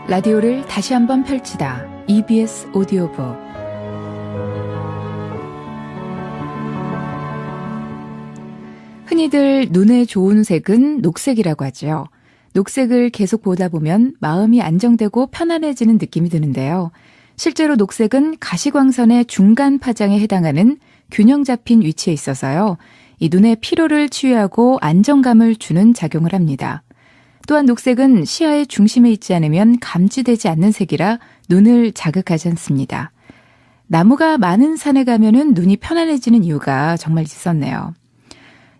라디오를 다시 한번 펼치다. EBS 오디오북. 흔히들 눈에 좋은 색은 녹색이라고 하죠. 녹색을 계속 보다 보면 마음이 안정되고 편안해지는 느낌이 드는데요. 실제로 녹색은 가시광선의 중간 파장에 해당하는 균형 잡힌 위치에 있어서요. 이 눈의 피로를 치유하고 안정감을 주는 작용을 합니다. 또한 녹색은 시야의 중심에 있지 않으면 감지되지 않는 색이라 눈을 자극하지 않습니다. 나무가 많은 산에 가면은 눈이 편안해지는 이유가 정말 있었네요.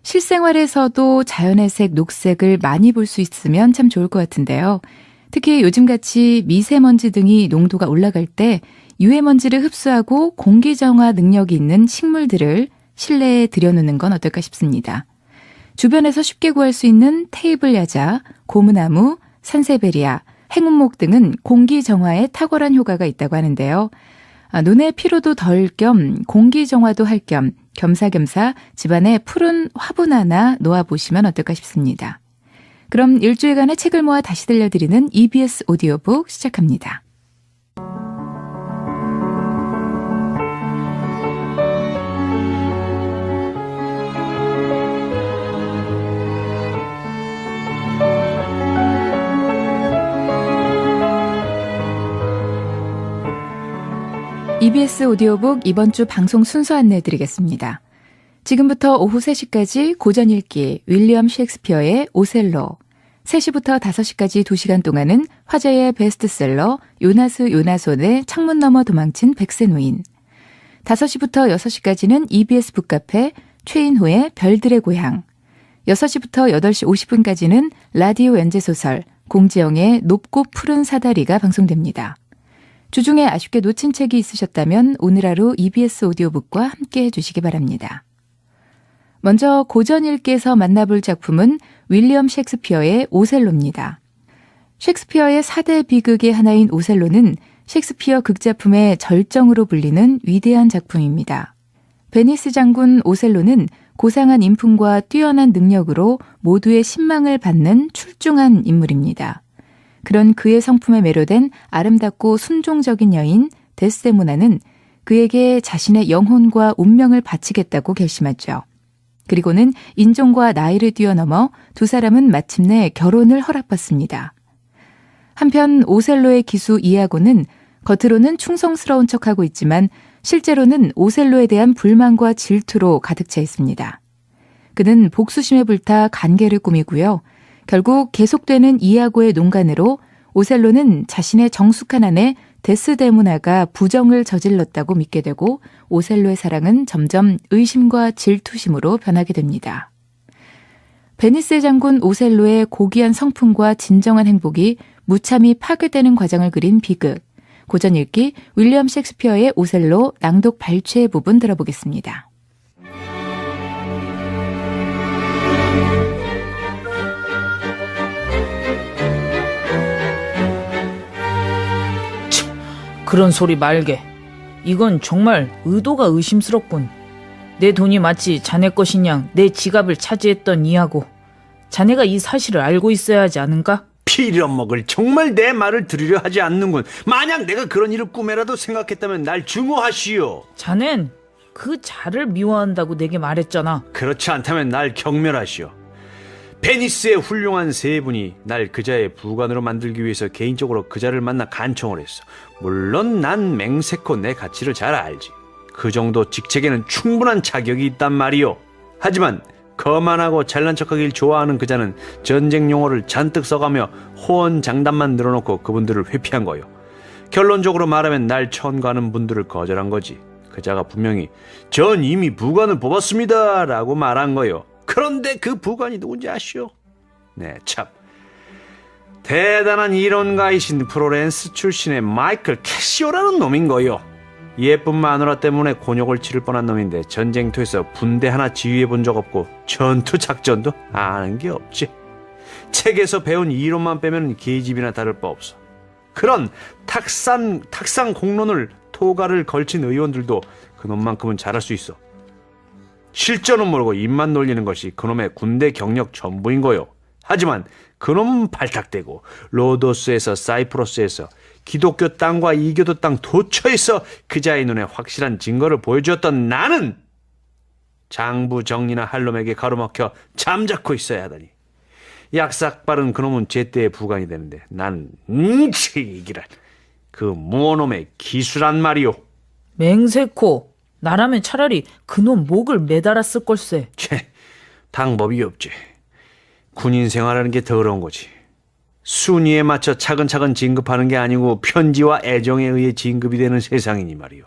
실생활에서도 자연의 색 녹색을 많이 볼 수 있으면 참 좋을 것 같은데요. 특히 요즘같이 미세먼지 등이 농도가 올라갈 때 유해먼지를 흡수하고 공기정화 능력이 있는 식물들을 실내에 들여놓는 건 어떨까 싶습니다. 주변에서 쉽게 구할 수 있는 테이블 야자, 고무나무, 산세베리아, 행운목 등은 공기 정화에 탁월한 효과가 있다고 하는데요. 눈의 피로도 덜 겸 공기 정화도 할 겸 겸사겸사 집안에 푸른 화분 하나 놓아보시면 어떨까 싶습니다. 그럼 일주일간의 책을 모아 다시 들려드리는 EBS 오디오북 시작합니다. EBS 오디오북 이번 주 방송 순서 안내해드리겠습니다. 지금부터 오후 3시까지 고전 읽기 윌리엄 셰익스피어의 오셀로, 3시부터 5시까지 2시간 동안은 화제의 베스트셀러 요나스 요나손의 창문 너머 도망친 백세노인, 5시부터 6시까지는 EBS 북카페 최인호의 별들의 고향, 6시부터 8시 50분까지는 라디오 연재소설 공지영의 높고 푸른 사다리가 방송됩니다. 주중에 아쉽게 놓친 책이 있으셨다면 오늘 하루 EBS 오디오북과 함께 해주시기 바랍니다. 먼저 고전 읽기에서 만나볼 작품은 윌리엄 셰익스피어의 오셀로입니다. 셰익스피어의 4대 비극의 하나인 오셀로는 셰익스피어 극작품의 절정으로 불리는 위대한 작품입니다. 베니스 장군 오셀로는 고상한 인품과 뛰어난 능력으로 모두의 신망을 받는 출중한 인물입니다. 그런 그의 성품에 매료된 아름답고 순종적인 여인 데스데모나는 그에게 자신의 영혼과 운명을 바치겠다고 결심하죠. 그리고는 인종과 나이를 뛰어넘어 두 사람은 마침내 결혼을 허락받습니다. 한편 오셀로의 기수 이아고는 겉으로는 충성스러운 척하고 있지만 실제로는 오셀로에 대한 불만과 질투로 가득 차 있습니다. 그는 복수심에 불타 간계를 꾸미고요. 결국 계속되는 이아고의 농간으로 오셀로는 자신의 정숙한 아내 데스데모나가 부정을 저질렀다고 믿게 되고 오셀로의 사랑은 점점 의심과 질투심으로 변하게 됩니다. 베니스 장군 오셀로의 고귀한 성품과 진정한 행복이 무참히 파괴되는 과정을 그린 비극, 고전 읽기 윌리엄 셰익스피어의 오셀로 낭독 발췌 부분 들어보겠습니다. 그런 소리 말게. 이건 정말 의도가 의심스럽군. 내 돈이 마치 자네 것인 양 내 지갑을 차지했던 이하고 자네가 이 사실을 알고 있어야 하지 않은가? 필요먹을 정말 내 말을 들으려 하지 않는군. 만약 내가 그런 일을 꿈에라도 생각했다면 날 증오하시오. 자넨 그 자를 미워한다고 내게 말했잖아. 그렇지 않다면 날 경멸하시오. 베니스의 훌륭한 세 분이 날 그자의 부관으로 만들기 위해서 개인적으로 그자를 만나 간청을 했어. 물론 난 맹세코 내 가치를 잘 알지. 그 정도 직책에는 충분한 자격이 있단 말이오. 하지만 거만하고 잘난 척하길 좋아하는 그자는 전쟁 용어를 잔뜩 써가며 호언장담만 늘어놓고 그분들을 회피한 거요. 결론적으로 말하면 날 천거하는 분들을 거절한 거지. 그자가 분명히 전 이미 부관을 뽑았습니다 라고 말한 거요. 그런데 그 부관이 누군지 아시오? 네, 참 대단한 이론가이신 프로렌스 출신의 마이클 캐시오라는 놈인 거요. 예쁜 마누라 때문에 곤욕을 치를 뻔한 놈인데 전쟁터에서 군대 하나 지휘해 본 적 없고 전투 작전도 아는 게 없지. 책에서 배운 이론만 빼면 계집이나 다를 바 없어. 그런 탁상 공론을 토가를 걸친 의원들도 그놈만큼은 잘할 수 있어. 실전은 모르고 입만 놀리는 것이 그놈의 군대 경력 전부인 거요. 하지만 그놈은 발탁되고 로도스에서 사이프러스에서 기독교 땅과 이교도 땅 도처에서 그자의 눈에 확실한 증거를 보여주었던 나는 장부 정리나 할 놈에게 가로막혀 잠자코 있어야 하다니. 약삭 빠른 그놈은 제때에 부관이 되는데 나는 이기란 그 무어놈의 기술한 말이오. 맹세코, 나라면 차라리 그놈 목을 매달았을 걸세. 채, 방법이 없지. 군인 생활하는 게 더러운 거지. 순위에 맞춰 차근차근 진급하는 게 아니고 편지와 애정에 의해 진급이 되는 세상이니 말이오.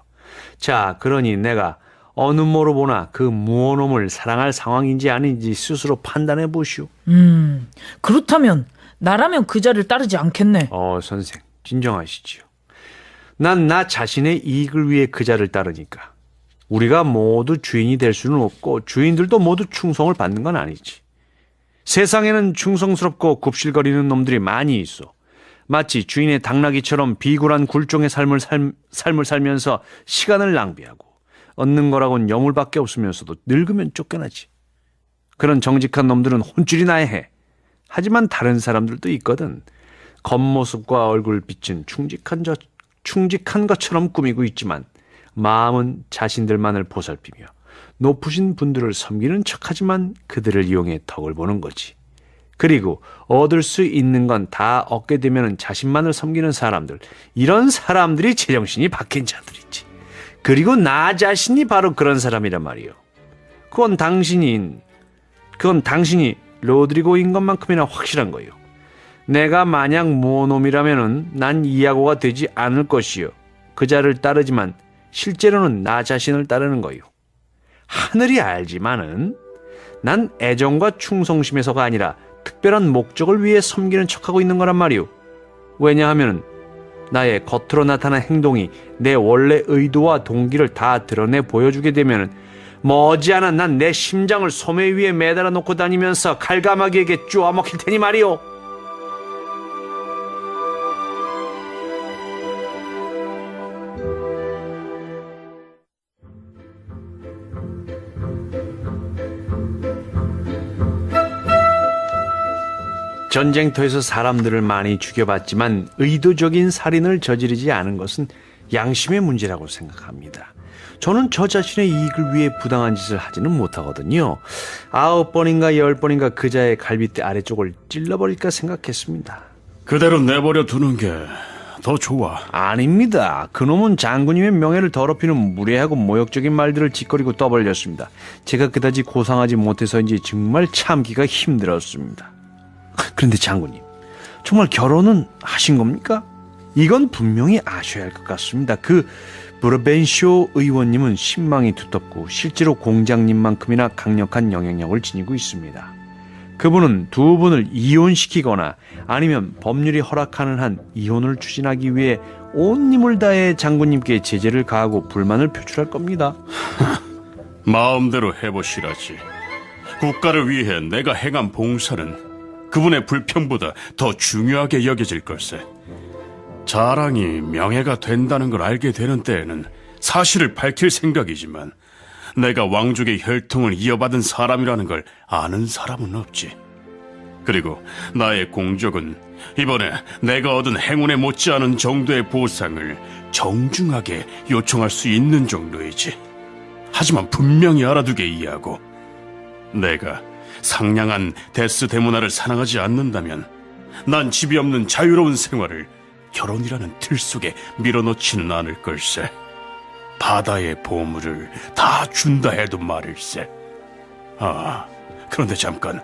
자, 그러니 내가 어느 모로 보나 그 무어놈을 사랑할 상황인지 아닌지 스스로 판단해 보시오. 그렇다면 나라면 그자를 따르지 않겠네. 선생, 진정하시지요. 난 나 자신의 이익을 위해 그자를 따르니까. 우리가 모두 주인이 될 수는 없고 주인들도 모두 충성을 받는 건 아니지. 세상에는 충성스럽고 굽실거리는 놈들이 많이 있어. 마치 주인의 당나귀처럼 비굴한 굴종의 삶을 살면서 시간을 낭비하고 얻는 거라곤 여물밖에 없으면서도 늙으면 쫓겨나지. 그런 정직한 놈들은 혼쭐이 나야 해. 하지만 다른 사람들도 있거든. 겉모습과 얼굴빛은 충직한 것처럼 꾸미고 있지만 마음은 자신들만을 보살피며 높으신 분들을 섬기는 척하지만 그들을 이용해 덕을 보는 거지. 그리고 얻을 수 있는 건 다 얻게 되면 자신만을 섬기는 사람들, 이런 사람들이 제정신이 박힌 자들이지. 그리고 나 자신이 바로 그런 사람이란 말이요. 그건 당신이 로드리고인 것만큼이나 확실한 거요. 내가 만약 무어놈이라면은 난 이하고가 되지 않을 것이요. 그자를 따르지만 실제로는 나 자신을 따르는 거요. 하늘이 알지만은 난 애정과 충성심에서가 아니라 특별한 목적을 위해 섬기는 척하고 있는 거란 말이오. 왜냐하면 나의 겉으로 나타난 행동이 내 원래 의도와 동기를 다 드러내 보여주게 되면 머지않아 난 내 심장을 소매 위에 매달아 놓고 다니면서 칼가마귀에게 쪼아먹힐 테니 말이오. 전쟁터에서 사람들을 많이 죽여봤지만 의도적인 살인을 저지르지 않은 것은 양심의 문제라고 생각합니다. 저는 저 자신의 이익을 위해 부당한 짓을 하지는 못하거든요. 9번인가 10번인가 그자의 갈빗대 아래쪽을 찔러버릴까 생각했습니다. 그대로 내버려 두는 게 더 좋아. 아닙니다. 그놈은 장군님의 명예를 더럽히는 무례하고 모욕적인 말들을 짓거리고 떠벌렸습니다. 제가 그다지 고상하지 못해서인지 정말 참기가 힘들었습니다. 그런데 장군님, 정말 결혼은 하신 겁니까? 이건 분명히 아셔야 할 것 같습니다. 그 브르벤쇼 의원님은 신망이 두텁고 실제로 공장님만큼이나 강력한 영향력을 지니고 있습니다. 그분은 두 분을 이혼시키거나 아니면 법률이 허락하는 한 이혼을 추진하기 위해 온 힘을 다해 장군님께 제재를 가하고 불만을 표출할 겁니다. 마음대로 해보시라지. 국가를 위해 내가 행한 봉사는 그분의 불평보다 더 중요하게 여겨질 걸세. 자랑이 명예가 된다는 걸 알게 되는 때에는 사실을 밝힐 생각이지만 내가 왕족의 혈통을 이어받은 사람이라는 걸 아는 사람은 없지. 그리고 나의 공적은 이번에 내가 얻은 행운에 못지않은 정도의 보상을 정중하게 요청할 수 있는 정도이지. 하지만 분명히 알아두게 이해하고, 내가 상냥한 데스데모나를 사랑하지 않는다면 난 집이 없는 자유로운 생활을 결혼이라는 틀 속에 밀어넣지는 않을 걸세. 바다의 보물을 다 준다 해도 말일세. 아, 그런데 잠깐,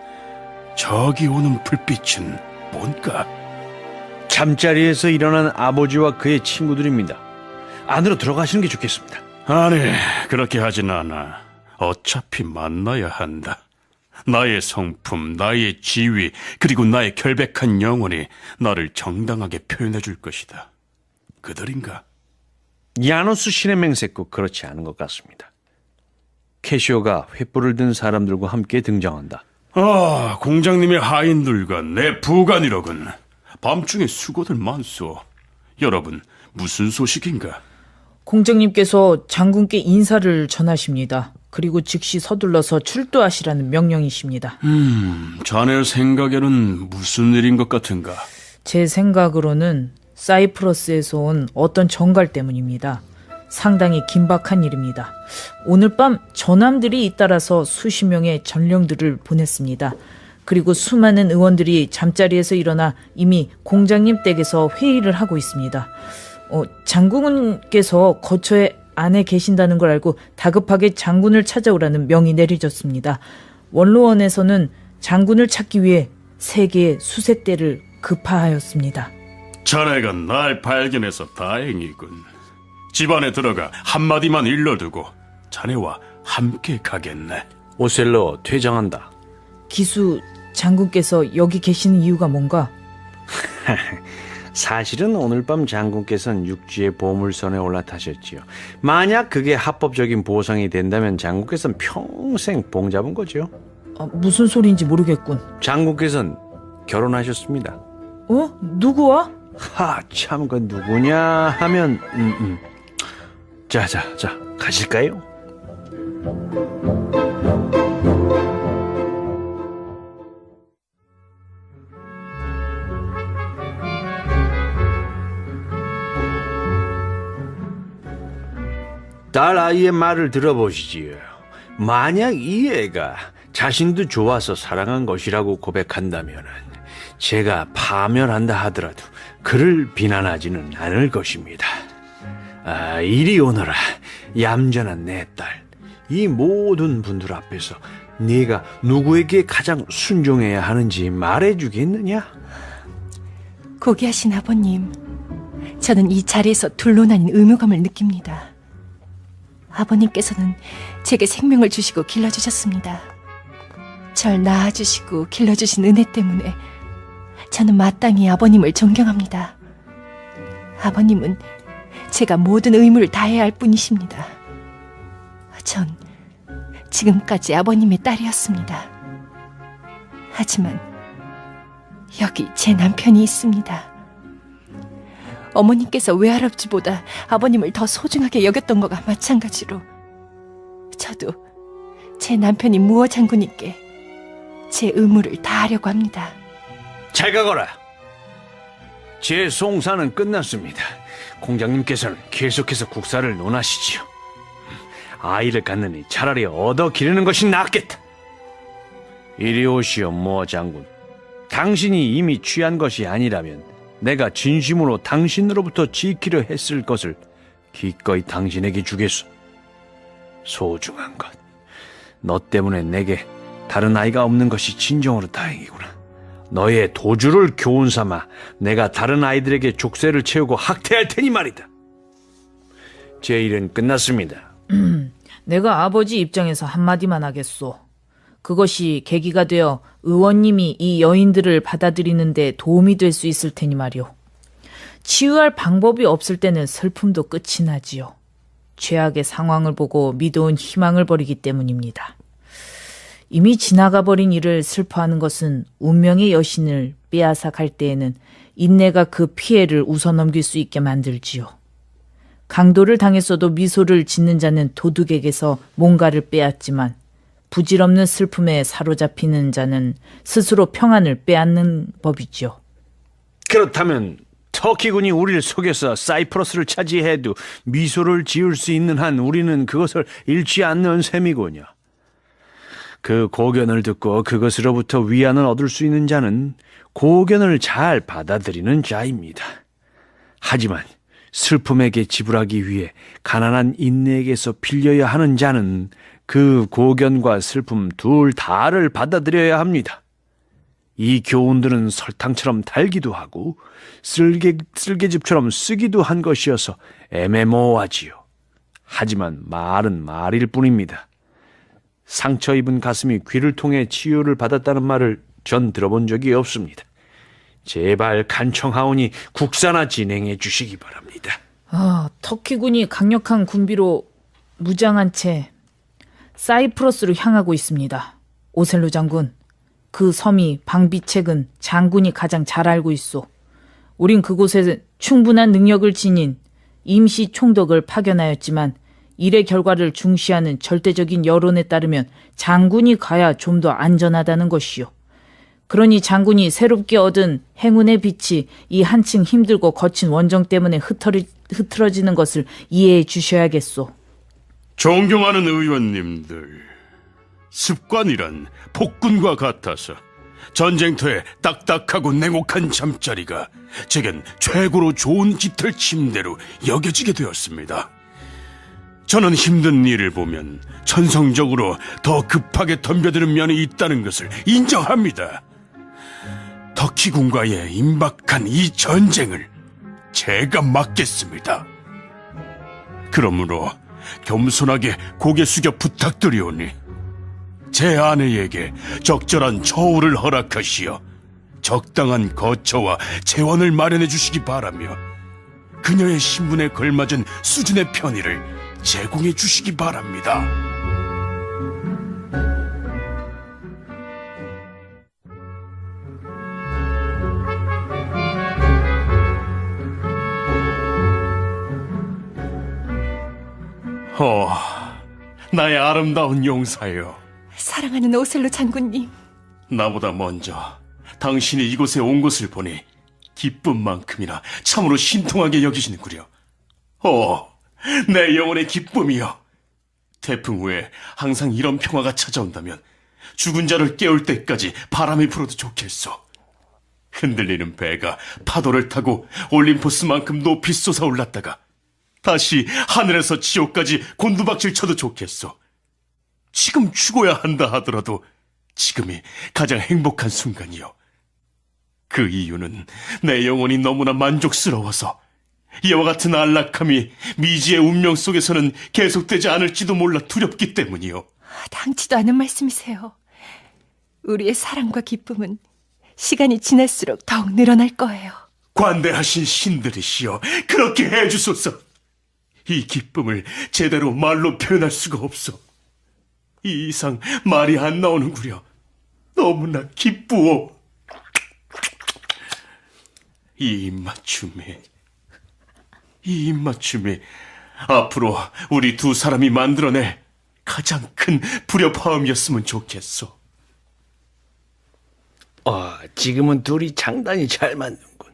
저기 오는 불빛은 뭔가? 잠자리에서 일어난 아버지와 그의 친구들입니다. 안으로 들어가시는 게 좋겠습니다. 아니, 그렇게 하진 않아. 어차피 만나야 한다. 나의 성품, 나의 지위, 그리고 나의 결백한 영혼이 나를 정당하게 표현해 줄 것이다. 그들인가? 야노스 신의 맹세코 그렇지 않은 것 같습니다. 캐시오가 횃불을 든 사람들과 함께 등장한다. 아, 공장님의 하인들과 내 부관이로군. 밤중에 수고들 많소. 여러분, 무슨 소식인가? 공장님께서 장군께 인사를 전하십니다. 그리고 즉시 서둘러서 출두하시라는 명령이십니다. 자네 생각에는 무슨 일인 것 같은가? 제 생각으로는 사이프러스에서 온 어떤 정갈 때문입니다. 상당히 긴박한 일입니다. 오늘 밤 전함들이 잇따라서 수십 명의 전령들을 보냈습니다. 그리고 수많은 의원들이 잠자리에서 일어나 이미 공장님 댁에서 회의를 하고 있습니다. 장군께서 거처에 안에 계신다는 걸 알고 다급하게 장군을 찾아오라는 명이 내려졌습니다. 원로원에서는 장군을 찾기 위해 세 개의 수색대를 급파하였습니다. 자네가 날 발견해서 다행이군. 집안에 들어가 한마디만 일러두고 자네와 함께 가겠네. 오셀로 퇴장한다. 기수 장군께서 여기 계시는 이유가 뭔가? 사실은 오늘 밤 장군께서는 육지의 보물선에 올라타셨지요. 만약 그게 합법적인 보상이 된다면 장군께서는 평생 봉 잡은 거죠. 무슨 소리인지 모르겠군. 장군께서는 결혼하셨습니다. 누구와? 참, 그 누구냐 하면 자, 가실까요? 딸 아이의 말을 들어보시지요. 만약 이 애가 자신도 좋아서 사랑한 것이라고 고백한다면 제가 파멸한다 하더라도 그를 비난하지는 않을 것입니다. 이리 오너라, 얌전한 내 딸. 이 모든 분들 앞에서 네가 누구에게 가장 순종해야 하는지 말해주겠느냐? 고귀하신 아버님, 저는 이 자리에서 둘로 나뉜 의무감을 느낍니다. 아버님께서는 제게 생명을 주시고 길러주셨습니다. 절 낳아주시고 길러주신 은혜 때문에 저는 마땅히 아버님을 존경합니다. 아버님은 제가 모든 의무를 다해야 할 뿐이십니다. 전 지금까지 아버님의 딸이었습니다. 하지만 여기 제 남편이 있습니다. 어머님께서 외할아버지보다 아버님을 더 소중하게 여겼던 것과 마찬가지로 저도 제 남편인 무어 장군님께 제 의무를 다하려고 합니다. 잘 가거라. 제 송사는 끝났습니다. 공장님께서는 계속해서 국사를 논하시지요. 아이를 갖느니 차라리 얻어 기르는 것이 낫겠다. 이리 오시오, 무어 장군. 당신이 이미 취한 것이 아니라면 내가 진심으로 당신으로부터 지키려 했을 것을 기꺼이 당신에게 주겠소. 소중한 것. 너 때문에 내게 다른 아이가 없는 것이 진정으로 다행이구나. 너의 도주를 교훈 삼아 내가 다른 아이들에게 족쇄를 채우고 학대할 테니 말이다. 제 일은 끝났습니다. 내가 아버지 입장에서 한마디만 하겠소. 그것이 계기가 되어 의원님이 이 여인들을 받아들이는데 도움이 될 수 있을 테니 말이오. 치유할 방법이 없을 때는 슬픔도 끝이 나지요. 최악의 상황을 보고 믿어온 희망을 버리기 때문입니다. 이미 지나가 버린 일을 슬퍼하는 것은 운명의 여신을 빼앗아 갈 때에는 인내가 그 피해를 웃어넘길 수 있게 만들지요. 강도를 당했어도 미소를 짓는 자는 도둑에게서 뭔가를 빼앗지만 부질없는 슬픔에 사로잡히는 자는 스스로 평안을 빼앗는 법이지요. 그렇다면 터키군이 우리를 속여서 사이프러스를 차지해도 미소를 지을 수 있는 한 우리는 그것을 잃지 않는 셈이군요. 그 고견을 듣고 그것으로부터 위안을 얻을 수 있는 자는 고견을 잘 받아들이는 자입니다. 하지만 슬픔에게 지불하기 위해 가난한 인내에게서 빌려야 하는 자는 그 고견과 슬픔 둘 다를 받아들여야 합니다. 이 교훈들은 설탕처럼 달기도 하고 쓸개즙처럼 쓰기도 한 것이어서 애매모호하지요. 하지만 말은 말일 뿐입니다. 상처 입은 가슴이 귀를 통해 치유를 받았다는 말을 전 들어본 적이 없습니다. 제발 간청하오니 국사나 진행해 주시기 바랍니다. 터키군이 강력한 군비로 무장한 채 사이프러스로 향하고 있습니다. 오셀로 장군, 그 섬이 방비책은 장군이 가장 잘 알고 있소. 우린 그곳에 충분한 능력을 지닌 임시 총독을 파견하였지만 일의 결과를 중시하는 절대적인 여론에 따르면 장군이 가야 좀 더 안전하다는 것이요. 그러니 장군이 새롭게 얻은 행운의 빛이 이 한층 힘들고 거친 원정 때문에 흐트러지는 것을 이해해 주셔야겠소. 존경하는 의원님들, 습관이란 폭군과 같아서 전쟁터에 딱딱하고 냉혹한 잠자리가 제겐 최고로 좋은 깃털 침대로 여겨지게 되었습니다. 저는 힘든 일을 보면 천성적으로 더 급하게 덤벼드는 면이 있다는 것을 인정합니다. 터키군과의 임박한 이 전쟁을 제가 막겠습니다. 그러므로 겸손하게 고개 숙여 부탁드리오니 제 아내에게 적절한 처우를 허락하시어 적당한 거처와 재원을 마련해 주시기 바라며 그녀의 신분에 걸맞은 수준의 편의를 제공해 주시기 바랍니다. 나의 아름다운 용사여, 사랑하는 오셀로 장군님, 나보다 먼저 당신이 이곳에 온 것을 보니 기쁜 만큼이나 참으로 신통하게 여기시는구려. 내 영혼의 기쁨이여. 태풍 후에 항상 이런 평화가 찾아온다면 죽은 자를 깨울 때까지 바람이 불어도 좋겠소. 흔들리는 배가 파도를 타고 올림포스만큼 높이 솟아올랐다가 다시 하늘에서 지옥까지 곤두박질 쳐도 좋겠소. 지금 죽어야 한다 하더라도 지금이 가장 행복한 순간이요. 그 이유는 내 영혼이 너무나 만족스러워서 이와 같은 안락함이 미지의 운명 속에서는 계속되지 않을지도 몰라 두렵기 때문이요. 당치도 않은 말씀이세요. 우리의 사랑과 기쁨은 시간이 지날수록 더욱 늘어날 거예요. 관대하신 신들이시여, 그렇게 해주소서. 이 기쁨을 제대로 말로 표현할 수가 없어. 이 이상 말이 안 나오는구려. 너무나 기쁘오. 이 입맞춤이 앞으로 우리 두 사람이 만들어낼 가장 큰 불협화음이었으면 좋겠어. 지금은 둘이 상당히 잘 맞는군.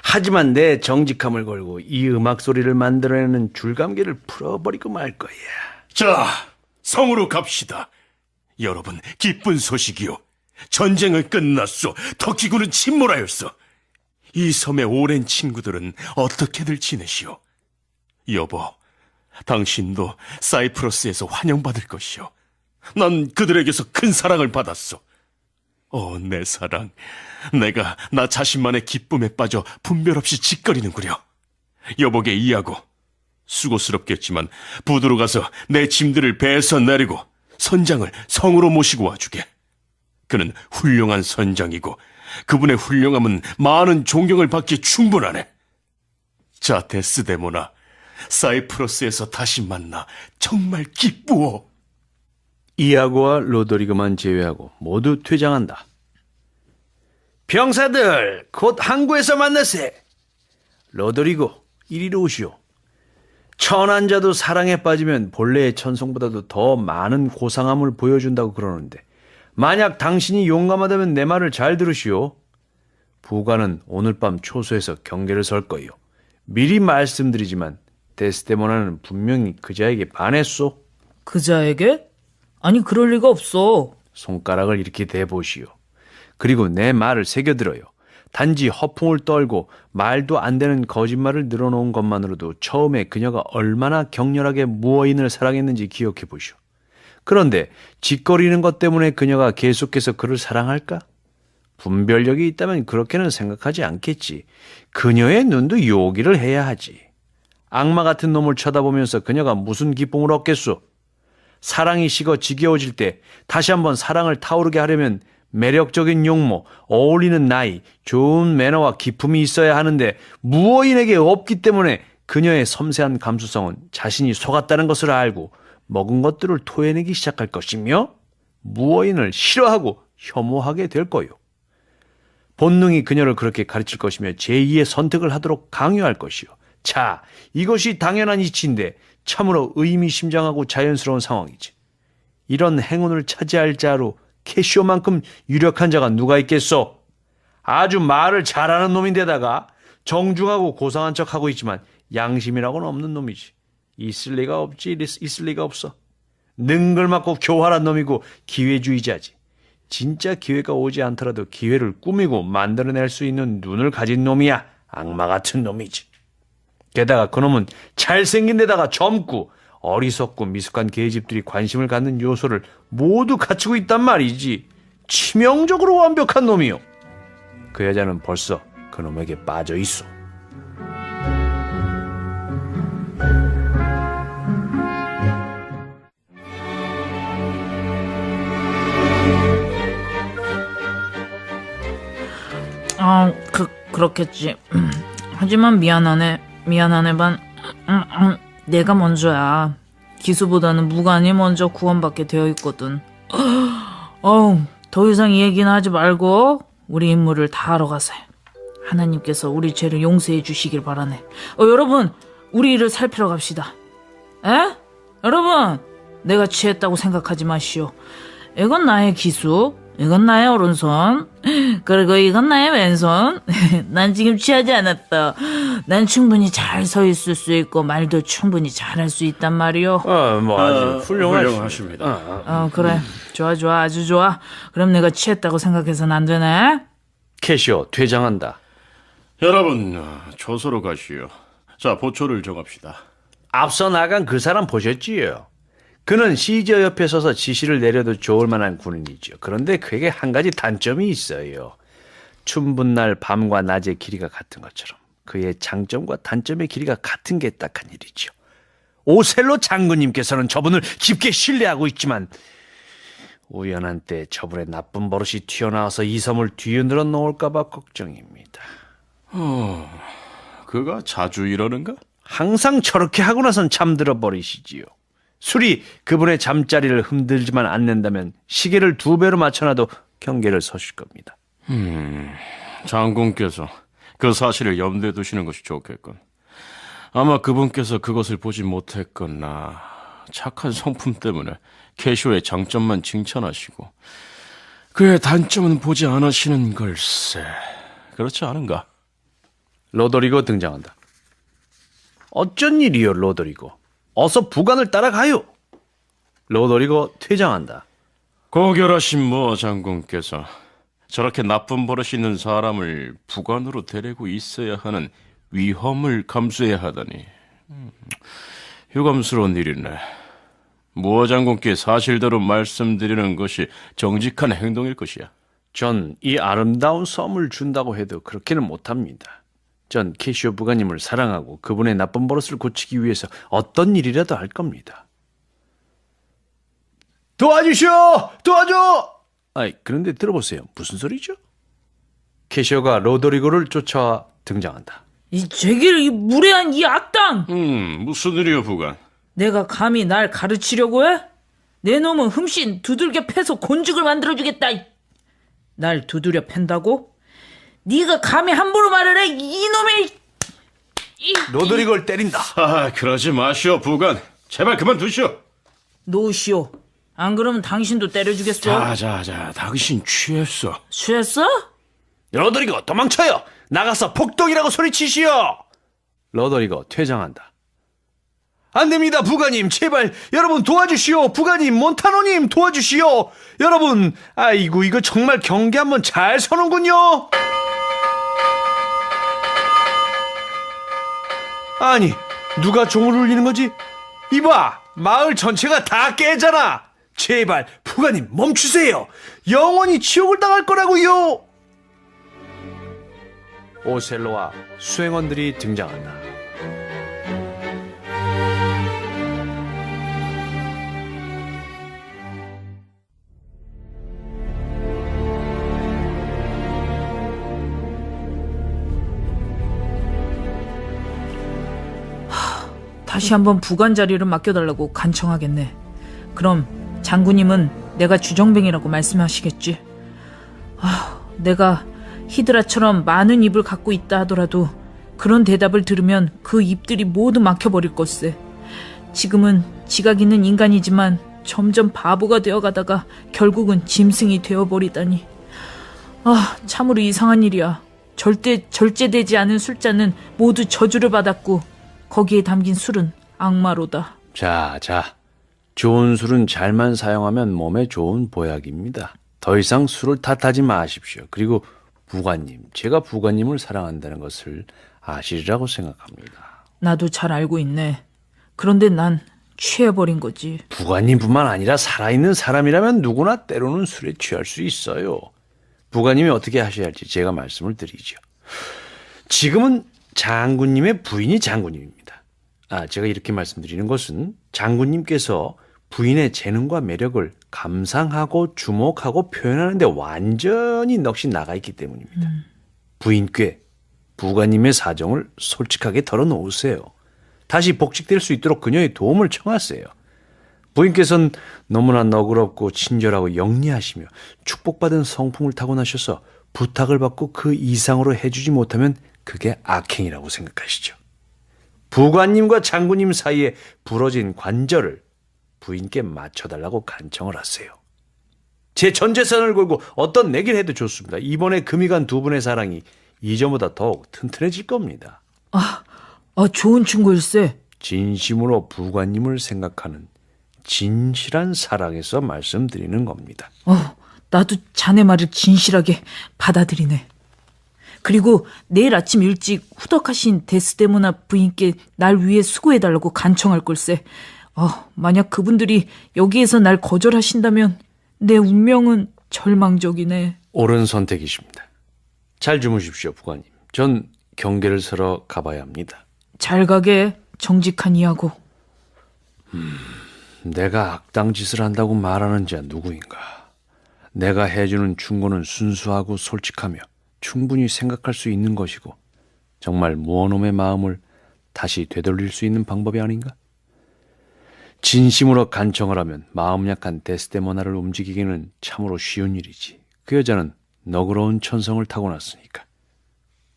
하지만 내 정직함을 걸고 이 음악 소리를 만들어내는 줄감기를 풀어버리고 말 거야. 자, 성으로 갑시다. 여러분, 기쁜 소식이요. 전쟁은 끝났소. 터키군은 침몰하였어. 이 섬의 오랜 친구들은 어떻게들 지내시오? 여보, 당신도 사이프러스에서 환영받을 것이오. 난 그들에게서 큰 사랑을 받았어. 내 사랑, 내가 나 자신만의 기쁨에 빠져 분별 없이 짓거리는구려. 여보게 이하고 수고스럽겠지만 부두로 가서 내 짐들을 배에서 내리고 선장을 성으로 모시고 와주게. 그는 훌륭한 선장이고 그분의 훌륭함은 많은 존경을 받기에 충분하네. 자, 데스데모나, 사이프러스에서 다시 만나 정말 기쁘오. 이아고와 로드리그만 제외하고 모두 퇴장한다. 병사들, 곧 항구에서 만나세. 로드리고, 이리로 오시오. 천한 자도 사랑에 빠지면 본래의 천성보다도 더 많은 고상함을 보여준다고 그러는데 만약 당신이 용감하다면 내 말을 잘 들으시오. 부관은 오늘 밤 초소에서 경계를 설 거요. 미리 말씀드리지만 데스데모나는 분명히 그자에게 반했소. 그자에게? 아니, 그럴 리가 없어. 손가락을 이렇게 대보시오. 그리고 내 말을 새겨들어요. 단지 허풍을 떨고 말도 안 되는 거짓말을 늘어놓은 것만으로도 처음에 그녀가 얼마나 격렬하게 무어인을 사랑했는지 기억해 보시오. 그런데 짓거리는 것 때문에 그녀가 계속해서 그를 사랑할까? 분별력이 있다면 그렇게는 생각하지 않겠지. 그녀의 눈도 요기를 해야 하지. 악마 같은 놈을 쳐다보면서 그녀가 무슨 기쁨을 얻겠소? 사랑이 식어 지겨워질 때 다시 한번 사랑을 타오르게 하려면 매력적인 용모, 어울리는 나이, 좋은 매너와 기품이 있어야 하는데 무어인에게 없기 때문에 그녀의 섬세한 감수성은 자신이 속았다는 것을 알고 먹은 것들을 토해내기 시작할 것이며 무어인을 싫어하고 혐오하게 될 거요. 본능이 그녀를 그렇게 가르칠 것이며 제2의 선택을 하도록 강요할 것이요. 자, 이것이 당연한 이치인데 참으로 의미심장하고 자연스러운 상황이지. 이런 행운을 차지할 자로 캐시오만큼 유력한 자가 누가 있겠소? 아주 말을 잘하는 놈인데다가 정중하고 고상한 척하고 있지만 양심이라고는 없는 놈이지. 있을 리가 없지. 있을 리가 없어. 능글맞고 교활한 놈이고 기회주의자지. 진짜 기회가 오지 않더라도 기회를 꾸미고 만들어낼 수 있는 눈을 가진 놈이야. 악마 같은 놈이지. 게다가 그놈은 잘생긴 데다가 젊고 어리석고 미숙한 계집들이 관심을 갖는 요소를 모두 갖추고 있단 말이지. 치명적으로 완벽한 놈이요. 그 여자는 벌써 그놈에게 빠져 있어. 그렇겠지. 하지만 미안하네 반. 내가 먼저야. 기수보다는 무관이 먼저 구원받게 되어 있거든. 더 이상 이 얘기는 하지 말고 우리 임무를 다하러 가세. 하나님께서 우리 죄를 용서해 주시길 바라네. 여러분, 우리 일을 살피러 갑시다. 에? 여러분, 내가 취했다고 생각하지 마시오. 이건 나의 기수, 이건 나의 오른손, 그리고 이건 나의 왼손. 난 지금 취하지 않았다. 난 충분히 잘 서 있을 수 있고 말도 충분히 잘할 수 있단 말이오. 아주 훌륭하십니다. 그래. 좋아, 아주 좋아. 그럼 내가 취했다고 생각해서는 안 되네. 캐시오, 퇴장한다. 여러분, 조소로 가시오. 자, 보초를 정합시다. 앞서 나간 그 사람 보셨지요? 그는 시저 옆에 서서 지시를 내려도 좋을 만한 군인이죠. 그런데 그에게 한 가지 단점이 있어요. 춘분 날 밤과 낮의 길이가 같은 것처럼 그의 장점과 단점의 길이가 같은 게 딱한 일이죠. 오셀로 장군님께서는 저분을 깊게 신뢰하고 있지만 우연한 때 저분의 나쁜 버릇이 튀어나와서 이 섬을 뒤흔들어 놓을까 봐 걱정입니다. 그가 자주 이러는가? 항상 저렇게 하고 나선 잠들어 버리시지요. 술이 그분의 잠자리를 흔들지만 않는다면 시계를 2배로 맞춰놔도 경계를 서실 겁니다. 장군께서 그 사실을 염두에 두시는 것이 좋겠군. 아마 그분께서 그것을 보지 못했거나 착한 성품 때문에 캐시오의 장점만 칭찬하시고 그의 단점은 보지 않으시는 걸세. 그렇지 않은가? 로드리고 등장한다. 어쩐 일이요, 로드리고? 어서 부관을 따라가요. 로드리고 퇴장한다. 고결하신 뭐 장군께서 저렇게 나쁜 버릇이 있는 사람을 부관으로 데리고 있어야 하는 위험을 감수해야 하다니 유감스러운 일이네. 무어 장군께 사실대로 말씀드리는 것이 정직한 행동일 것이야. 전 이 아름다운 섬을 준다고 해도 그렇게는 못합니다. 전 캐시오 부관님을 사랑하고 그분의 나쁜 버릇을 고치기 위해서 어떤 일이라도 할 겁니다. 도와주시오! 도와줘! 그런데 들어보세요. 무슨 소리죠? 캐시오가 로드리고를 쫓아와 등장한다. 이 죄기를 이 무례한 이 악당! 무슨 일이요, 부관? 내가 감히 날 가르치려고 해? 내 놈은 흠씬 두들겨 패서 곤죽을 만들어주겠다. 날 두드려 팬다고? 네가 감히 함부로 말을 해? 이놈의... 로드리고를 때린다. 그러지 마시오, 부관. 제발 그만두시오. 노시오. 안 그러면 당신도 때려주겠어. 자, 당신 취했어. 취했어? 로드리고 도망쳐요. 나가서 폭동이라고 소리치시오. 로드리고 퇴장한다. 안 됩니다, 부관님. 제발 여러분 도와주시오. 부관님, 몬타노님 도와주시오. 여러분, 아이고 이거 정말 경계 한번 잘 서는군요. 아니, 누가 종을 울리는 거지? 이봐, 마을 전체가 다 깨잖아. 제발 부관님 멈추세요. 영원히 지옥을 당할 거라고요. 오셀로와 수행원들이 등장한다. 다시 한번 부관 자리를 맡겨달라고 간청하겠네. 그럼 장군님은 내가 주정뱅이라고 말씀하시겠지. 내가 히드라처럼 많은 입을 갖고 있다 하더라도 그런 대답을 들으면 그 입들이 모두 막혀버릴 것세. 지금은 지각 있는 인간이지만 점점 바보가 되어가다가 결국은 짐승이 되어버리다니. 아, 참으로 이상한 일이야. 절대 절제되지 않은 술잔은 모두 저주를 받았고 거기에 담긴 술은 악마로다. 자. 좋은 술은 잘만 사용하면 몸에 좋은 보약입니다. 더 이상 술을 탓하지 마십시오. 그리고 부관님, 제가 부관님을 사랑한다는 것을 아시리라고 생각합니다. 나도 잘 알고 있네. 그런데 난 취해버린 거지. 부관님뿐만 아니라 살아있는 사람이라면 누구나 때로는 술에 취할 수 있어요. 부관님이 어떻게 하셔야 할지 제가 말씀을 드리죠. 지금은 장군님의 부인이 장군님입니다. 제가 이렇게 말씀드리는 것은 장군님께서 부인의 재능과 매력을 감상하고 주목하고 표현하는 데 완전히 넋이 나가 있기 때문입니다. 부인께 부관님의 사정을 솔직하게 털어놓으세요. 다시 복직될 수 있도록 그녀의 도움을 청하세요. 부인께서는 너무나 너그럽고 친절하고 영리하시며 축복받은 성품을 타고나셔서 부탁을 받고 그 이상으로 해주지 못하면 그게 악행이라고 생각하시죠. 부관님과 장군님 사이에 부러진 관절을 부인께 맞춰달라고 간청을 하세요. 제 전 재산을 걸고 어떤 내기를 해도 좋습니다. 이번에 금이 간 두 분의 사랑이 이전보다 더욱 튼튼해질 겁니다. 좋은 친구일세. 진심으로 부관님을 생각하는 진실한 사랑에서 말씀드리는 겁니다. 나도 자네 말을 진실하게 받아들이네. 그리고 내일 아침 일찍 후덕하신 데스데모나 부인께 날 위해 수고해달라고 간청할 걸세. 만약 그분들이 여기에서 날 거절하신다면 내 운명은 절망적이네. 옳은 선택이십니다. 잘 주무십시오, 부관님. 전 경계를 서러 가봐야 합니다. 잘 가게, 정직한 이하고. 내가 악당 짓을 한다고 말하는 자 누구인가? 내가 해주는 충고는 순수하고 솔직하며 충분히 생각할 수 있는 것이고 정말 무언놈의 마음을 다시 되돌릴 수 있는 방법이 아닌가? 진심으로 간청을 하면 마음 약한 데스데모나를 움직이기는 참으로 쉬운 일이지. 그 여자는 너그러운 천성을 타고났으니까.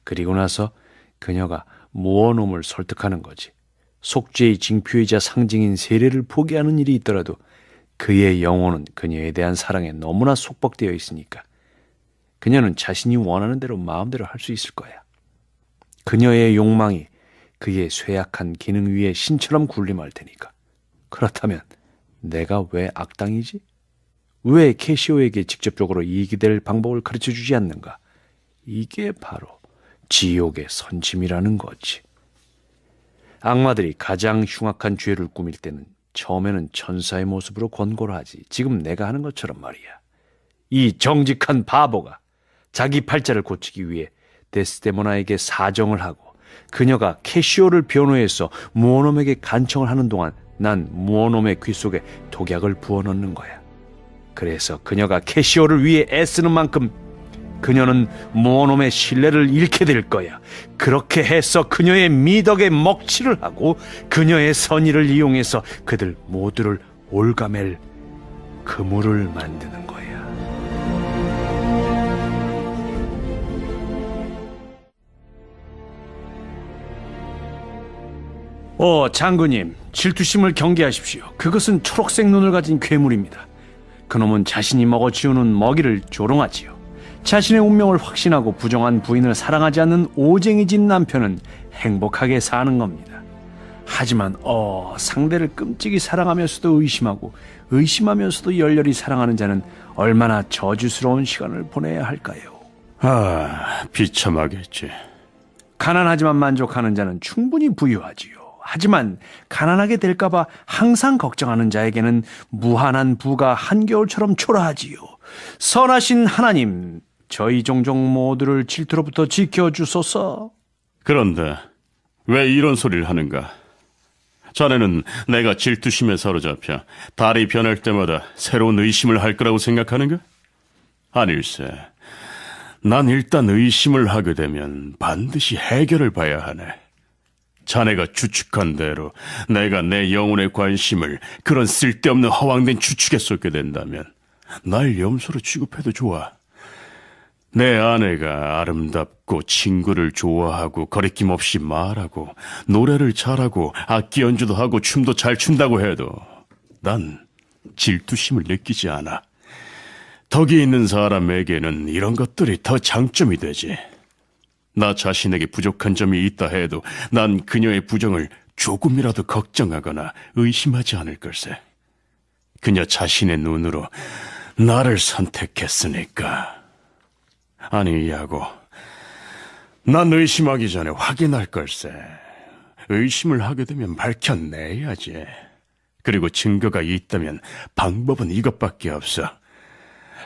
그리고 나서 그녀가 무언놈을 설득하는 거지. 속죄의 징표이자 상징인 세례를 포기하는 일이 있더라도 그의 영혼은 그녀에 대한 사랑에 너무나 속박되어 있으니까 그녀는 자신이 원하는 대로 마음대로 할 수 있을 거야. 그녀의 욕망이 그의 쇠약한 기능 위에 신처럼 군림할 테니까. 그렇다면 내가 왜 악당이지? 왜 캐시오에게 직접적으로 이익이 될 방법을 가르쳐주지 않는가? 이게 바로 지옥의 선침이라는 거지. 악마들이 가장 흉악한 죄를 꾸밀 때는 처음에는 천사의 모습으로 권고를 하지. 지금 내가 하는 것처럼 말이야. 이 정직한 바보가 자기 팔자를 고치기 위해 데스데모나에게 사정을 하고 그녀가 캐시오를 변호해서 무언놈에게 간청을 하는 동안 난 무언놈의 귀 속에 독약을 부어넣는 거야. 그래서 그녀가 캐시오를 위해 애쓰는 만큼 그녀는 무언놈의 신뢰를 잃게 될 거야. 그렇게 해서 그녀의 미덕에 먹칠을 하고 그녀의 선의를 이용해서 그들 모두를 올가맬 그물을 만드는 거야. 장군님, 질투심을 경계하십시오. 그것은 초록색 눈을 가진 괴물입니다. 그놈은 자신이 먹어치우는 먹이를 조롱하지요. 자신의 운명을 확신하고 부정한 부인을 사랑하지 않는 오쟁이진 남편은 행복하게 사는 겁니다. 하지만 상대를 끔찍이 사랑하면서도 의심하고 의심하면서도 열렬히 사랑하는 자는 얼마나 저주스러운 시간을 보내야 할까요? 비참하겠지. 가난하지만 만족하는 자는 충분히 부유하지요. 하지만 가난하게 될까봐 항상 걱정하는 자에게는 무한한 부가 한겨울처럼 초라하지요. 선하신 하나님, 저희 종족 모두를 질투로부터 지켜주소서. 그런데 왜 이런 소리를 하는가? 자네는 내가 질투심에 사로잡혀 달이 변할 때마다 새로운 의심을 할 거라고 생각하는가? 아닐세. 난 일단 의심을 하게 되면 반드시 해결을 봐야 하네. 자네가 추측한 대로 내가 내 영혼의 관심을 그런 쓸데없는 허황된 추측에 쏟게 된다면 날 염소로 취급해도 좋아. 내 아내가 아름답고 친구를 좋아하고 거리낌 없이 말하고 노래를 잘하고 악기 연주도 하고 춤도 잘 춘다고 해도 난 질투심을 느끼지 않아. 덕이 있는 사람에게는 이런 것들이 더 장점이 되지. 나 자신에게 부족한 점이 있다 해도 난 그녀의 부정을 조금이라도 걱정하거나 의심하지 않을 걸세. 그녀 자신의 눈으로 나를 선택했으니까. 아니, 야고, 난 의심하기 전에 확인할 걸세. 의심을 하게 되면 밝혀내야지. 그리고 증거가 있다면 방법은 이것밖에 없어.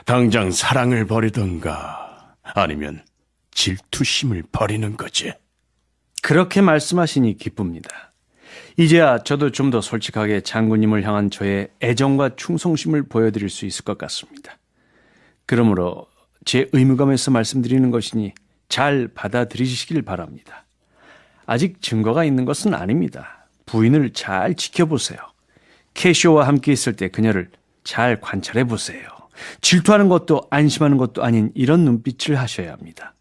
당장 사랑을 버리던가 아니면 질투심을 버리는 거지. 그렇게 말씀하시니 기쁩니다. 이제야 저도 좀 더 솔직하게 장군님을 향한 저의 애정과 충성심을 보여드릴 수 있을 것 같습니다. 그러므로 제 의무감에서 말씀드리는 것이니 잘 받아들이시길 바랍니다. 아직 증거가 있는 것은 아닙니다. 부인을 잘 지켜보세요. 캐시오와 함께 있을 때 그녀를 잘 관찰해 보세요. 질투하는 것도 안심하는 것도 아닌 이런 눈빛을 하셔야 합니다.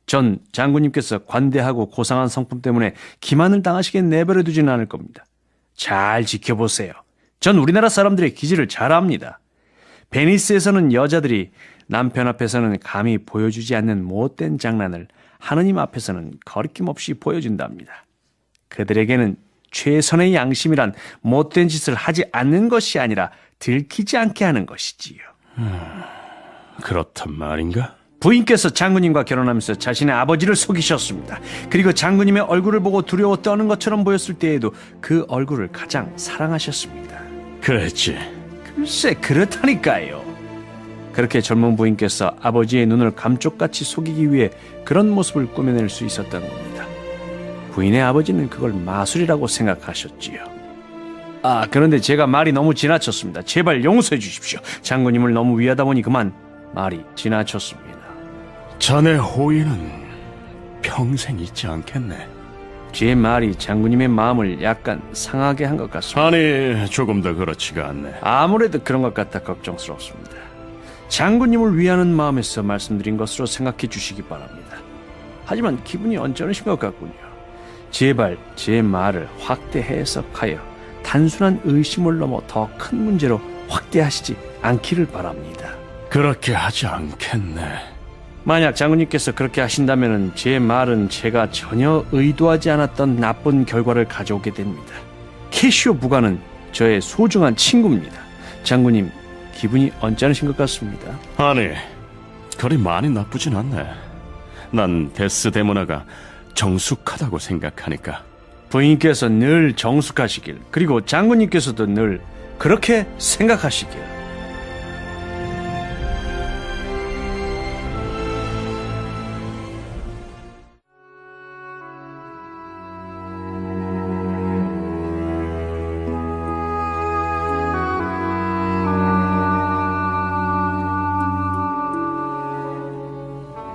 전 장군님께서 관대하고 고상한 성품 때문에 기만을 당하시게 내버려 두지는 않을 겁니다. 잘 지켜보세요. 전 우리나라 사람들의 기질을 잘 압니다. 베니스에서는 여자들이 남편 앞에서는 감히 보여주지 않는 못된 장난을 하느님 앞에서는 거리낌 없이 보여준답니다. 그들에게는 최선의 양심이란 못된 짓을 하지 않는 것이 아니라 들키지 않게 하는 것이지요. 그렇단 말인가? 부인께서 장군님과 결혼하면서 자신의 아버지를 속이셨습니다. 그리고 장군님의 얼굴을 보고 두려워 떠는 것처럼 보였을 때에도 그 얼굴을 가장 사랑하셨습니다. 그랬지. 글쎄 그렇다니까요. 그렇게 젊은 부인께서 아버지의 눈을 감쪽같이 속이기 위해 그런 모습을 꾸며낼 수 있었던 겁니다. 부인의 아버지는 그걸 마술이라고 생각하셨지요. 그런데 제가 말이 너무 지나쳤습니다. 제발 용서해 주십시오. 장군님을 너무 위하다 보니 그만 말이 지나쳤습니다. 자네 호의는 평생 잊지 않겠네. 제 말이 장군님의 마음을 약간 상하게 한 것 같습니다. 아니, 조금 더 그렇지가 않네. 아무래도 그런 것 같아 걱정스럽습니다. 장군님을 위하는 마음에서 말씀드린 것으로 생각해 주시기 바랍니다. 하지만 기분이 언짢으신 것 같군요. 제발 제 말을 확대 해석하여 단순한 의심을 넘어 더 큰 문제로 확대하시지 않기를 바랍니다. 그렇게 하지 않겠네. 만약 장군님께서 그렇게 하신다면 제 말은 제가 전혀 의도하지 않았던 나쁜 결과를 가져오게 됩니다. 캐시오 부관은 저의 소중한 친구입니다. 장군님, 기분이 언짢으신 것 같습니다. 아니, 그리 많이 나쁘진 않네. 난 데스데모나가 정숙하다고 생각하니까. 부인께서 늘 정숙하시길, 그리고 장군님께서도 늘 그렇게 생각하시길.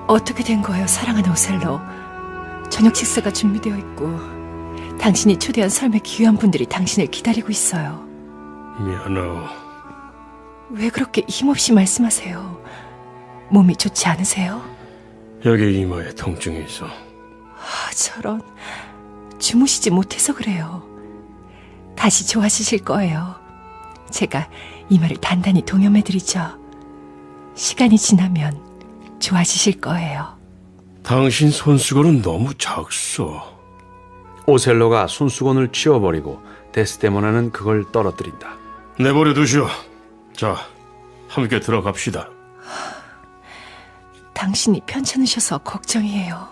어떻게 된 거예요, 사랑하는 오셀로? 저녁 식사가 준비되어 있고 당신이 초대한 삶의 귀한 분들이 당신을 기다리고 있어요. 미안해요. 왜 그렇게 힘없이 말씀하세요? 몸이 좋지 않으세요? 여기 이마에 통증이 있어. 저런, 주무시지 못해서 그래요. 다시 좋아지실 거예요. 제가 이마를 단단히 동여매드리죠. 시간이 지나면 좋아지실 거예요. 당신 손수건은 너무 작소. 오셀로가 손수건을 치워버리고 데스데모나는 그걸 떨어뜨린다. 내버려 두시오. 자, 함께 들어갑시다. 당신이 편찮으셔서 걱정이에요.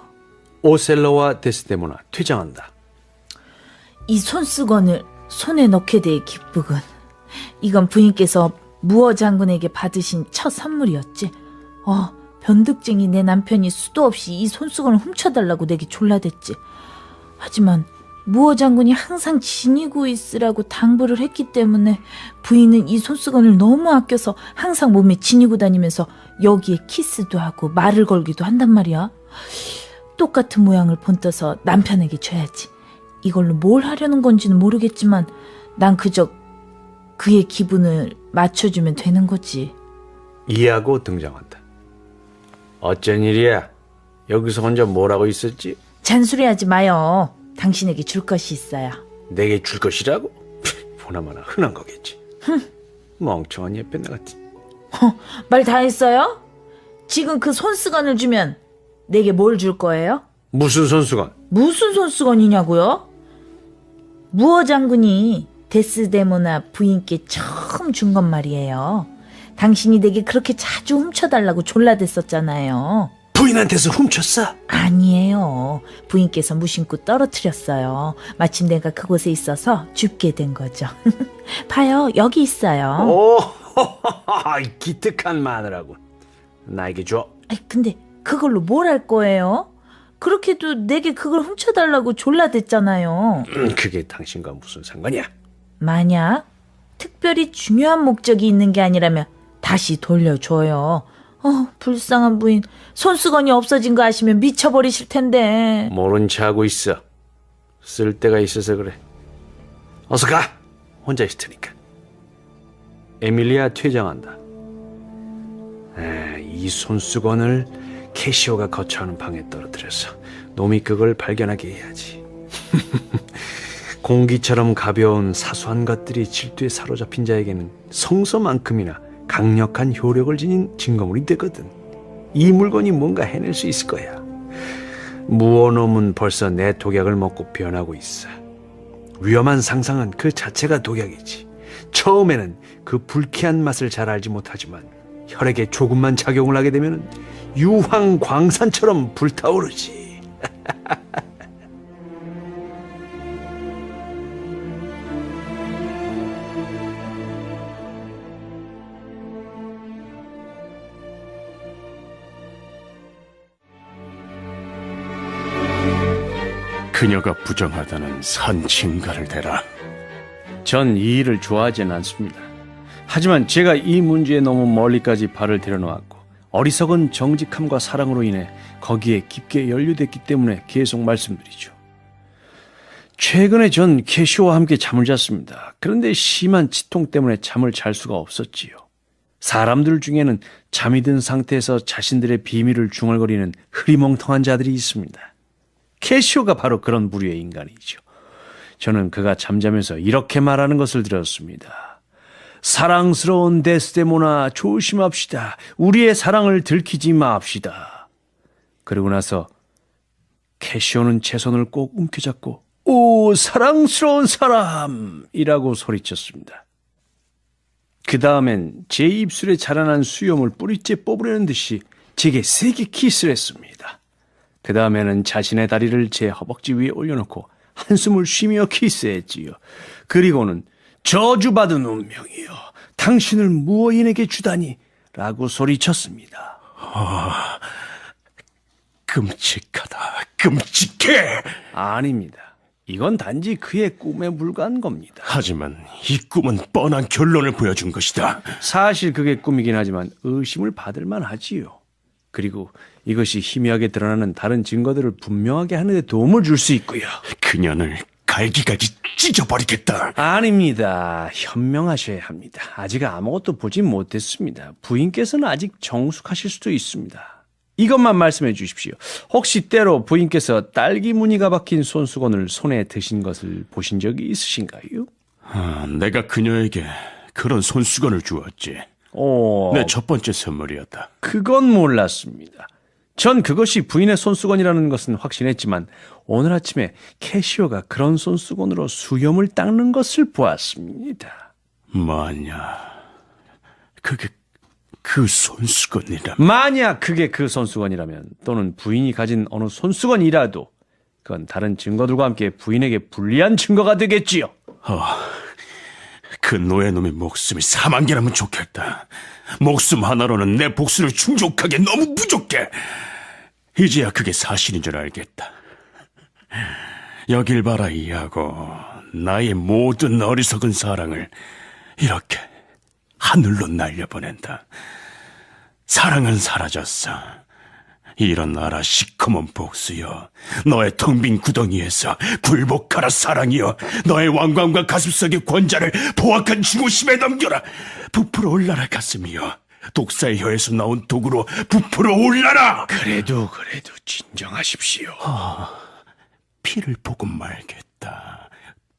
오셀로와 데스데모나 퇴장한다. 이 손수건을 손에 넣게 돼 기쁘군. 이건 부인께서 무어 장군에게 받으신 첫 선물이었지. 변득쟁이 내 남편이 수도 없이 이 손수건을 훔쳐달라고 내게 졸라댔지. 하지만 무어 장군이 항상 지니고 있으라고 당부를 했기 때문에 부인은 이 손수건을 너무 아껴서 항상 몸에 지니고 다니면서 여기에 키스도 하고 말을 걸기도 한단 말이야. 똑같은 모양을 본떠서 남편에게 줘야지. 이걸로 뭘 하려는 건지는 모르겠지만 난 그저 그의 기분을 맞춰주면 되는 거지. 이해하고 등장한다. 어쩐 일이야? 여기서 혼자 뭐라고 있었지? 잔소리하지 마요. 당신에게 줄 것이 있어요. 내게 줄 것이라고? 보나마나 흔한 거겠지. 멍청한 예쁜 애 같은. 말 다 했어요? 지금 그 손수건을 주면 내게 뭘 줄 거예요? 무슨 손수건? 무슨 손수건이냐고요? 무어 장군이 데스데모나 부인께 처음 준 건 말이에요. 당신이 내게 그렇게 자주 훔쳐달라고 졸라댔었잖아요. 부인한테서 훔쳤어? 아니에요. 부인께서 무심코 떨어뜨렸어요. 마침 내가 그곳에 있어서 줍게 된 거죠. 봐요, 여기 있어요. 오, 기특한 마누라군. 나에게 줘. 아이, 근데 그걸로 뭘 할 거예요? 그렇게도 내게 그걸 훔쳐달라고 졸라댔잖아요. 그게 당신과 무슨 상관이야? 만약 특별히 중요한 목적이 있는 게 아니라면 다시 돌려줘요. 불쌍한 부인. 손수건이 없어진 거 아시면 미쳐버리실 텐데. 모른 체 하고 있어. 쓸 데가 있어서 그래. 어서 가. 혼자 있을 테니까. 에밀리아 퇴장한다. 이 손수건을 캐시오가 거처하는 방에 떨어뜨려서 놈이 그걸 발견하게 해야지. 공기처럼 가벼운 사소한 것들이 질투에 사로잡힌 자에게는 성서만큼이나 강력한 효력을 지닌 증거물이 되거든. 이 물건이 뭔가 해낼 수 있을 거야. 무어놈은 벌써 내 독약을 먹고 변하고 있어. 위험한 상상은 그 자체가 독약이지. 처음에는 그 불쾌한 맛을 잘 알지 못하지만 혈액에 조금만 작용을 하게 되면 유황 광산처럼 불타오르지. 그녀가 부정하다는 산 증가를 대라. 전 이 일을 좋아하진 않습니다. 하지만 제가 이 문제에 너무 멀리까지 발을 들여놓았고 어리석은 정직함과 사랑으로 인해 거기에 깊게 연루됐기 때문에 계속 말씀드리죠. 최근에 전 캐시오와 함께 잠을 잤습니다. 그런데 심한 치통 때문에 잠을 잘 수가 없었지요. 사람들 중에는 잠이 든 상태에서 자신들의 비밀을 중얼거리는 흐리멍텅한 자들이 있습니다. 캐시오가 바로 그런 부류의 인간이죠. 저는 그가 잠자면서 이렇게 말하는 것을 들었습니다. 사랑스러운 데스데모나, 조심합시다. 우리의 사랑을 들키지 맙시다. 그러고 나서 캐시오는 제 손을 꼭 움켜잡고 오, 사랑스러운 사람이라고 소리쳤습니다. 그 다음엔 제 입술에 자라난 수염을 뿌리째 뽑으려는 듯이 제게 세게 키스를 했습니다. 그 다음에는 자신의 다리를 제 허벅지 위에 올려놓고 한숨을 쉬며 키스했지요. 그리고는 저주받은 운명이여, 당신을 무어인에게 주다니 라고 소리쳤습니다. 끔찍하다. 끔찍해. 아닙니다. 이건 단지 그의 꿈에 불과한 겁니다. 하지만 이 꿈은 뻔한 결론을 보여준 것이다. 사실 그게 꿈이긴 하지만 의심을 받을 만하지요. 그리고 이것이 희미하게 드러나는 다른 증거들을 분명하게 하는 데 도움을 줄 수 있고요. 그녀를 갈기갈기 찢어버리겠다. 아닙니다. 현명하셔야 합니다. 아직 아무것도 보지 못했습니다. 부인께서는 아직 정숙하실 수도 있습니다. 이것만 말씀해 주십시오. 혹시 때로 부인께서 딸기 무늬가 박힌 손수건을 손에 드신 것을 보신 적이 있으신가요? 내가 그녀에게 그런 손수건을 주었지. 내 첫 번째 선물이었다. 그건 몰랐습니다. 전 그것이 부인의 손수건이라는 것은 확신했지만 오늘 아침에 캐시오가 그런 손수건으로 수염을 닦는 것을 보았습니다. 만약 그게 그 손수건이라면. 만약 그게 그 손수건이라면 또는 부인이 가진 어느 손수건이라도 그건 다른 증거들과 함께 부인에게 불리한 증거가 되겠지요. 그 노예놈의 목숨이 4만 개라면 좋겠다. 목숨 하나로는 내 복수를 충족하기에 너무 부족해. 이제야 그게 사실인 줄 알겠다. 여길 봐라 이하고 나의 모든 어리석은 사랑을 이렇게 하늘로 날려보낸다. 사랑은 사라졌어. 일어나라 시커먼 복수여. 너의 텅 빈 구덩이에서 굴복하라 사랑이여. 너의 왕관과 가슴속의 권자를 포악한 증오심에 넘겨라. 부풀어 올라라 가슴이여. 독사의 혀에서 나온 독으로 부풀어 올라라! 그래도 진정하십시오. 피를 보고 말겠다.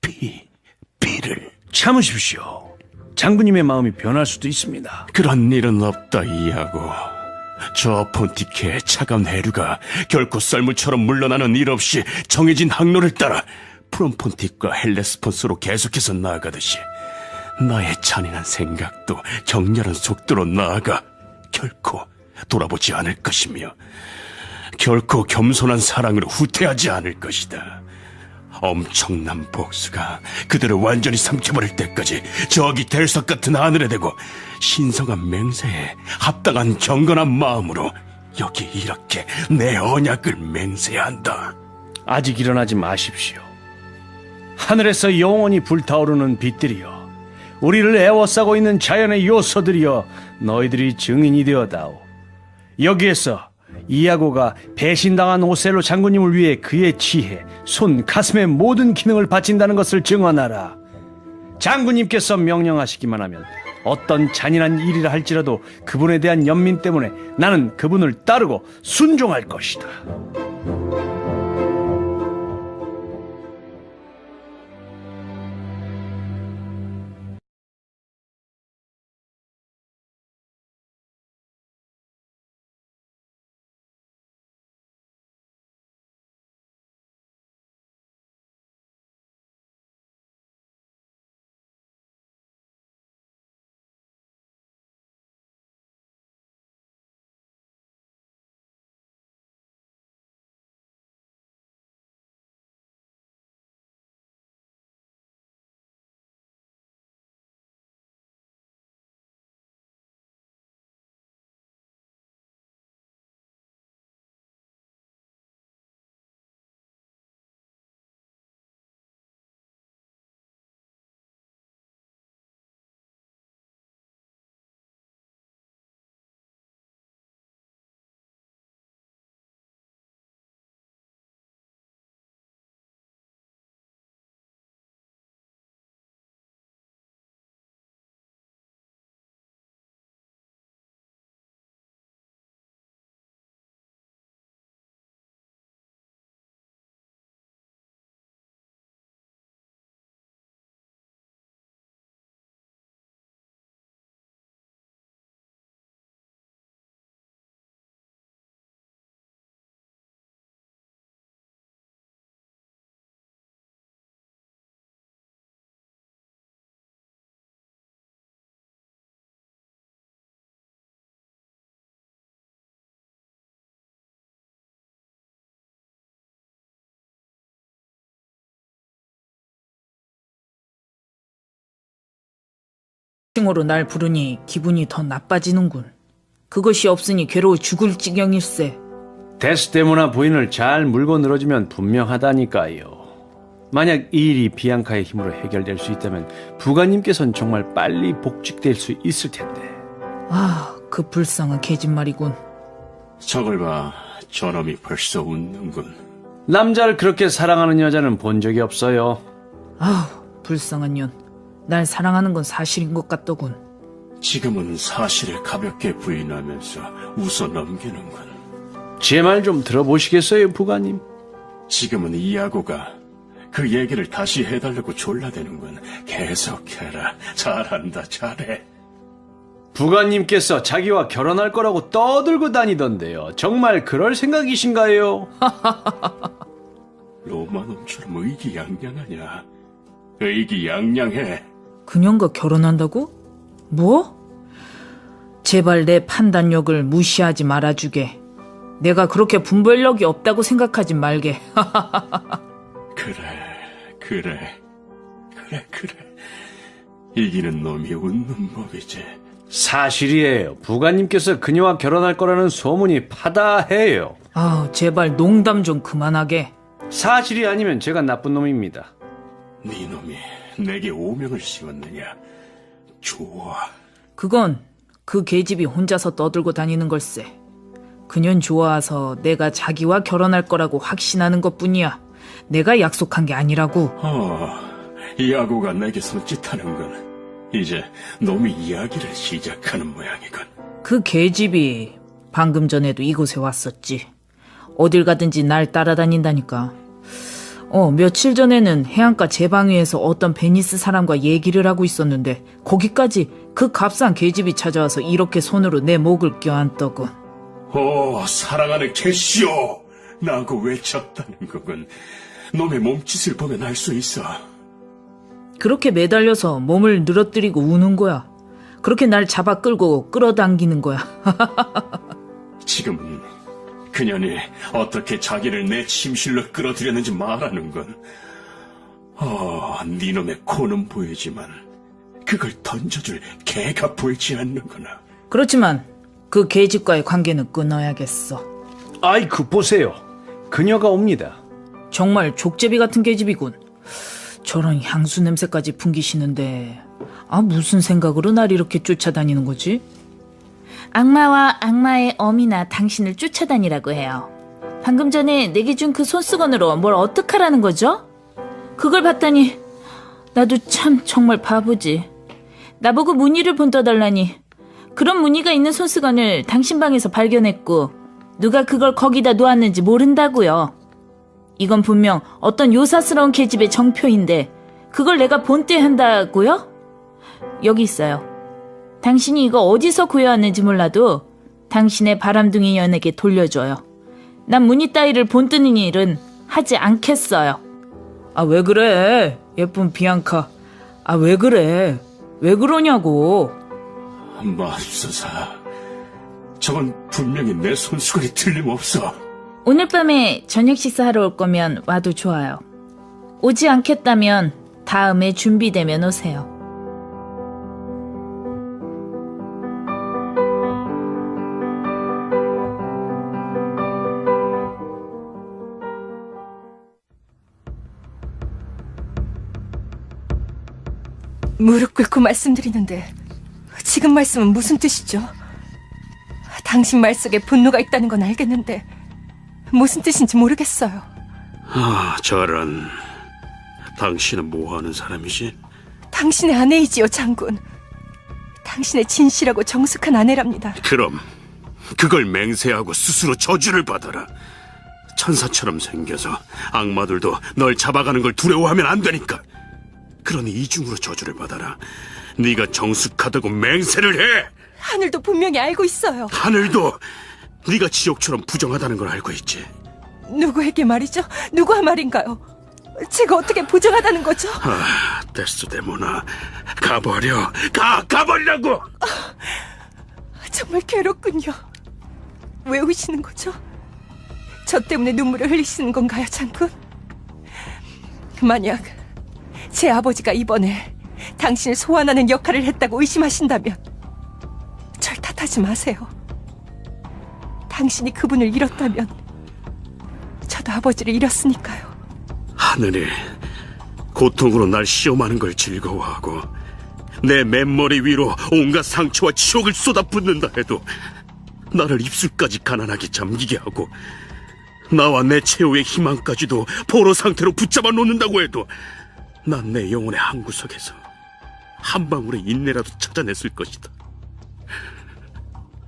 피를. 참으십시오. 장군님의 마음이 변할 수도 있습니다. 그런 일은 없다, 이하고. 저 폰티케의 차가운 해류가 결코 썰물처럼 물러나는 일 없이 정해진 항로를 따라 프롬폰틱과 헬레스폰스로 계속해서 나아가듯이 나의 잔인한 생각도 격렬한 속도로 나아가 결코 돌아보지 않을 것이며 결코 겸손한 사랑으로 후퇴하지 않을 것이다. 엄청난 복수가 그들을 완전히 삼켜버릴 때까지 저기 대석 같은 하늘에 대고 신성한 맹세에 합당한 경건한 마음으로 여기 이렇게 내 언약을 맹세한다. 아직 일어나지 마십시오. 하늘에서 영원히 불타오르는 빛들이여, 우리를 애워싸고 있는 자연의 요소들이여, 너희들이 증인이 되어다오. 여기에서 이아고가 배신당한 오셀로 장군님을 위해 그의 지혜, 손, 가슴의 모든 기능을 바친다는 것을 증언하라. 장군님께서 명령하시기만 하면 어떤 잔인한 일이라 할지라도 그분에 대한 연민 때문에 나는 그분을 따르고 순종할 것이다. 칭호로 날 부르니 기분이 더 나빠지는군. 그것이 없으니 괴로워 죽을 지경일세. 데스데모나 부인을 잘 물고 늘어주면 분명하다니까요. 만약 이 일이 비앙카의 힘으로 해결될 수 있다면 부가님께서는 정말 빨리 복직될 수 있을 텐데. 아, 그 불쌍한 계집말이군. 저걸 봐, 저놈이 벌써 웃는군. 남자를 그렇게 사랑하는 여자는 본 적이 없어요. 아우, 불쌍한 년. 날 사랑하는 건 사실인 것 같더군. 지금은 사실을 가볍게 부인하면서 웃어 넘기는군. 제 말 좀 들어보시겠어요, 부가님? 지금은 이아고가 그 얘기를 다시 해달라고 졸라대는군. 계속해라. 잘한다, 잘해. 부가님께서 자기와 결혼할 거라고 떠들고 다니던데요. 정말 그럴 생각이신가요? 로마놈처럼 의기양양하냐? 의기양양해. 그년과 결혼한다고? 뭐? 제발 내 판단력을 무시하지 말아주게. 내가 그렇게 분별력이 없다고 생각하지 말게. 그래. 이기는 놈이 웃는 법이지. 사실이에요. 부가님께서 그녀와 결혼할 거라는 소문이 파다해요. 아, 제발 농담 좀 그만하게. 사실이 아니면 제가 나쁜 놈입니다. 네 놈이 내게 오명을 씌웠느냐? 좋아. 그건 그 계집이 혼자서 떠들고 다니는 걸세. 그년 좋아서 내가 자기와 결혼할 거라고 확신하는 것뿐이야. 내가 약속한 게 아니라고. 이아고가 내게 손짓하는군. 이제 놈이 이야기를 시작하는 모양이군. 그 계집이 방금 전에도 이곳에 왔었지. 어딜 가든지 날 따라다닌다니까. 며칠 전에는 해안가 제방위에서 어떤 베니스 사람과 얘기를 하고 있었는데 거기까지 그 값싼 계집이 찾아와서 이렇게 손으로 내 목을 껴안더군. 사랑하는 캐시오! 나고 외쳤다는 거군. 놈의 몸짓을 보면 알 수 있어. 그렇게 매달려서 몸을 늘어뜨리고 우는 거야. 그렇게 날 잡아 끌고 끌어당기는 거야. 지금은 그년이 어떻게 자기를 내 침실로 끌어들였는지 말하는군. 네 놈의 코는 보이지만 그걸 던져줄 개가 보이지 않는구나. 그렇지만 그 계집과의 관계는 끊어야겠어. 아이쿠, 보세요. 그녀가 옵니다. 정말 족제비 같은 계집이군. 저런 향수 냄새까지 풍기시는데 무슨 생각으로 날 이렇게 쫓아다니는 거지? 악마와 악마의 어미나 당신을 쫓아다니라고 해요. 방금 전에 내게 준 그 손수건으로 뭘 어떡하라는 거죠? 그걸 봤더니 나도 참 정말 바보지. 나보고 무늬를 본떠달라니. 그런 무늬가 있는 손수건을 당신 방에서 발견했고 누가 그걸 거기다 놓았는지 모른다고요. 이건 분명 어떤 요사스러운 계집의 정표인데 그걸 내가 본때 한다고요? 여기 있어요. 당신이 이거 어디서 구해왔는지 몰라도 당신의 바람둥이 연에게 돌려줘요. 난 무늬 따위를 본뜨는 일은 하지 않겠어요. 왜 그래? 예쁜 비앙카. 왜 그래? 왜 그러냐고. 맙소사. 저건 분명히 내 손수건이 틀림없어. 오늘 밤에 저녁 식사하러 올 거면 와도 좋아요. 오지 않겠다면 다음에 준비되면 오세요. 무릎 꿇고 말씀드리는데 지금 말씀은 무슨 뜻이죠? 당신 말 속에 분노가 있다는 건 알겠는데 무슨 뜻인지 모르겠어요. 저런. 당신은 뭐 하는 사람이지? 당신의 아내이지요, 장군. 당신의 진실하고 정숙한 아내랍니다. 그럼 그걸 맹세하고 스스로 저주를 받아라. 천사처럼 생겨서 악마들도 널 잡아가는 걸 두려워하면 안 되니까. 그러니 이중으로 저주를 받아라. 네가 정숙하다고 맹세를 해. 하늘도 분명히 알고 있어요. 하늘도 네가 지옥처럼 부정하다는 걸 알고 있지. 누구에게 말이죠? 누구와 말인가요? 제가 어떻게 부정하다는 거죠? 데스데모나, 가버려. 가버리라고. 정말 괴롭군요. 왜 우시는 거죠? 저 때문에 눈물을 흘리시는 건가요, 장군? 만약 제 아버지가 이번에 당신을 소환하는 역할을 했다고 의심하신다면 절 탓하지 마세요. 당신이 그분을 잃었다면 저도 아버지를 잃었으니까요. 하늘이 고통으로 날 시험하는 걸 즐거워하고 내 맨머리 위로 온갖 상처와 치욕을 쏟아붓는다 해도 나를 입술까지 가난하게 잠기게 하고 나와 내 최후의 희망까지도 포로 상태로 붙잡아 놓는다고 해도 난 내 영혼의 한구석에서 한 방울의 인내라도 찾아냈을 것이다.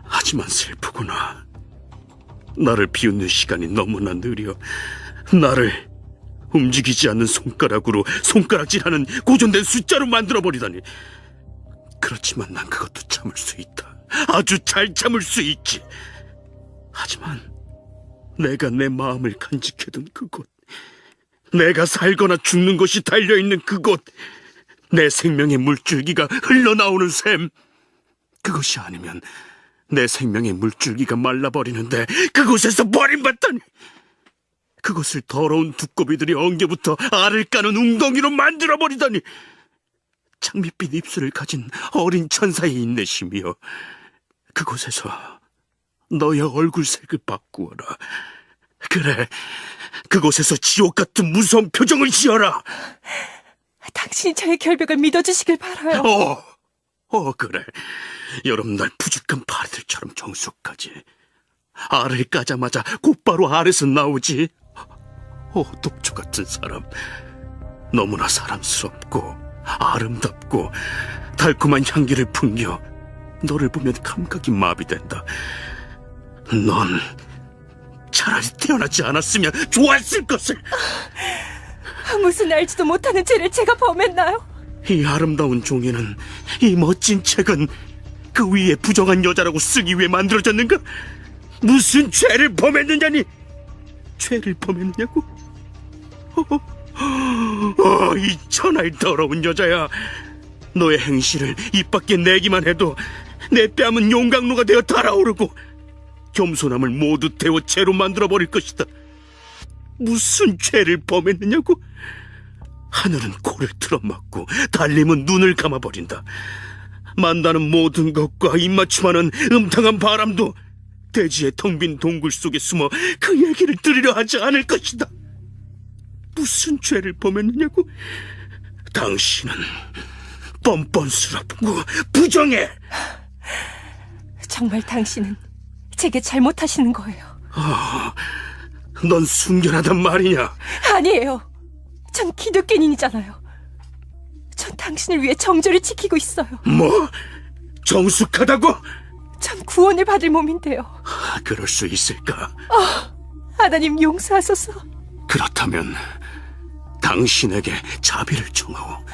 하지만 슬프구나. 나를 비웃는 시간이 너무나 느려. 나를 움직이지 않는 손가락으로 손가락질하는 고정된 숫자로 만들어버리다니. 그렇지만 난 그것도 참을 수 있다. 아주 잘 참을 수 있지. 하지만 내가 내 마음을 간직해둔 그곳, 내가 살거나 죽는 것이 달려있는 그곳, 내 생명의 물줄기가 흘러나오는 셈, 그것이 아니면 내 생명의 물줄기가 말라버리는데 그곳에서 버림받다니. 그것을 더러운 두꺼비들이 엉겨부터 알을 까는 웅덩이로 만들어버리다니. 장밋빛 입술을 가진 어린 천사의 인내심이여, 그곳에서 너의 얼굴색을 바꾸어라. 그래, 그곳에서 지옥 같은 무서운 표정을 지어라. 당신이 저의 결백을 믿어주시길 바라요. 그래. 여름날 푸죽한 파리들처럼 정숙하지. 알을 까자마자 곧바로 알에서 나오지. 독초 같은 사람. 너무나 사랑스럽고 아름답고 달콤한 향기를 풍겨 너를 보면 감각이 마비된다. 넌 차라리 태어나지 않았으면 좋았을 것을. 무슨 알지도 못하는 죄를 제가 범했나요? 이 아름다운 종이는, 이 멋진 책은 그 위에 부정한 여자라고 쓰기 위해 만들어졌는가? 무슨 죄를 범했느냐니? 죄를 범했느냐고? 이 천하의 더러운 여자야. 너의 행실을 입 밖에 내기만 해도 내 뺨은 용광로가 되어 달아오르고 겸손함을 모두 데워 죄로 만들어버릴 것이다. 무슨 죄를 범했느냐고? 하늘은 코를 틀어막고 달림은 눈을 감아버린다. 만나는 모든 것과 입맞춤하는 음탕한 바람도 대지의 텅 빈 동굴 속에 숨어 그 얘기를 들으려 하지 않을 것이다. 무슨 죄를 범했느냐고? 당신은 뻔뻔스럽고 부정해. 정말 당신은 제게 잘못하시는 거예요. 넌 순결하단 말이냐? 아니에요. 전 기독교인이잖아요. 전 당신을 위해 정절을 지키고 있어요. 뭐? 정숙하다고? 전 구원을 받을 몸인데요. 그럴 수 있을까? 하나님 용서하소서. 그렇다면 당신에게 자비를 청하오.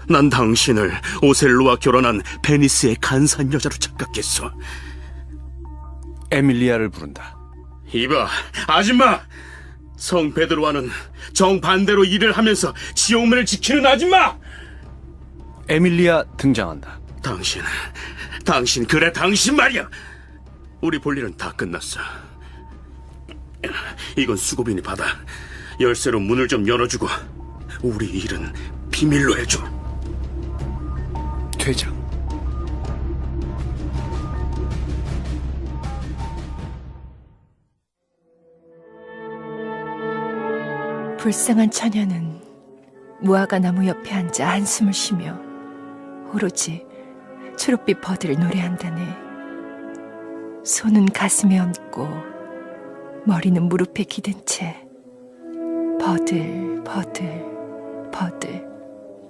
난 당신을 오셀로와 결혼한 베니스의 간사한 여자로 착각했어. 에밀리아를 부른다. 이봐, 아줌마! 성 베드로와는 정반대로 일을 하면서 지옥문을 지키는 아줌마! 에밀리아 등장한다. 당신, 그래, 당신 말이야! 우리 볼 일은 다 끝났어. 이건 수고비니 받아. 열쇠로 문을 좀 열어주고 우리 일은 비밀로 해줘. 퇴장. 불쌍한 처녀는 무화과 나무 옆에 앉아 한숨을 쉬며 오로지 초록빛 버드를 노래한다네. 손은 가슴에 얹고 머리는 무릎에 기댄 채 버들 버들 버들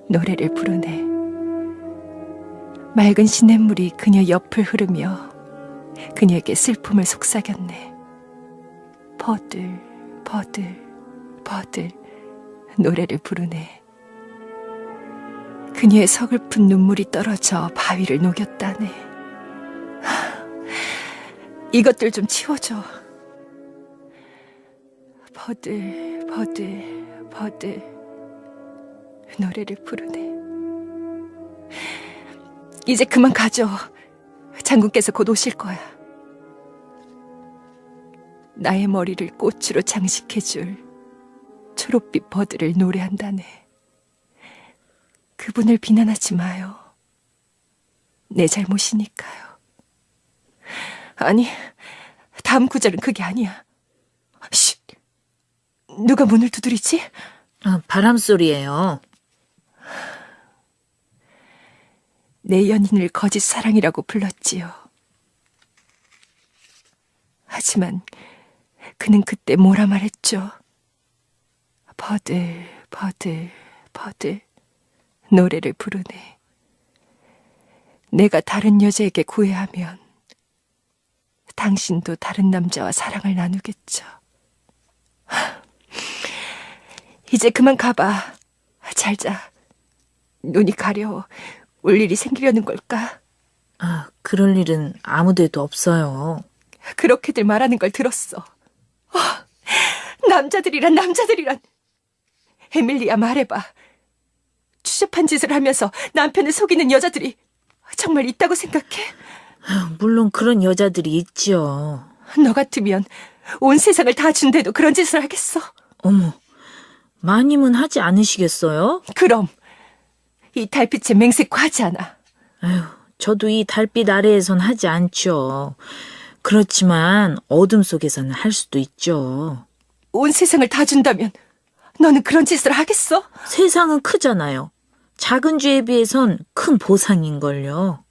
노래를 부르네. 맑은 시냇물이 그녀 옆을 흐르며 그녀에게 슬픔을 속삭였네. 버들 버들 버들 노래를 부르네. 그녀의 서글픈 눈물이 떨어져 바위를 녹였다네. 이것들 좀 치워줘. 버들 버들 버들 노래를 부르네. 이제 그만 가죠. 장군께서 곧 오실 거야. 나의 머리를 꽃으로 장식해줄 초록빛 버드를 노래한다네. 그분을 비난하지 마요. 내 잘못이니까요. 아니, 다음 구절은 그게 아니야. 쉿! 누가 문을 두드리지? 바람소리예요. 내 연인을 거짓 사랑이라고 불렀지요. 하지만 그는 그때 뭐라 말했죠? 버들 버들 버들 노래를 부르네. 내가 다른 여자에게 구애하면 당신도 다른 남자와 사랑을 나누겠죠. 이제 그만 가봐. 잘 자. 눈이 가려워. 올 일이 생기려는 걸까? 그럴 일은 아무데도 없어요. 그렇게들 말하는 걸 들었어. 남자들이란. 에밀리아, 말해봐. 추접한 짓을 하면서 남편을 속이는 여자들이 정말 있다고 생각해? 물론 그런 여자들이 있지요. 너 같으면 온 세상을 다 준대도 그런 짓을 하겠어? 어머, 마님은 하지 않으시겠어요? 그럼 이 달빛에 맹세코 하지 않아. 아휴, 저도 이 달빛 아래에선 하지 않죠. 그렇지만 어둠 속에서는 할 수도 있죠. 온 세상을 다 준다면 너는 그런 짓을 하겠어? 세상은 크잖아요. 작은 죄에 비해선 큰 보상인걸요.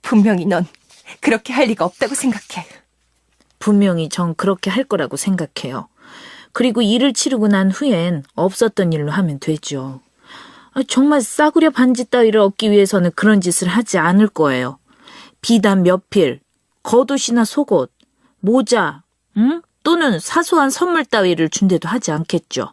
분명히 넌 그렇게 할 리가 없다고 생각해. 분명히 전 그렇게 할 거라고 생각해요. 그리고 일을 치르고 난 후엔 없었던 일로 하면 되죠. 정말 싸구려 반지 따위를 얻기 위해서는 그런 짓을 하지 않을 거예요. 비단 몇 필, 겉옷이나 속옷, 모자, 또는 사소한 선물 따위를 준대도 하지 않겠죠.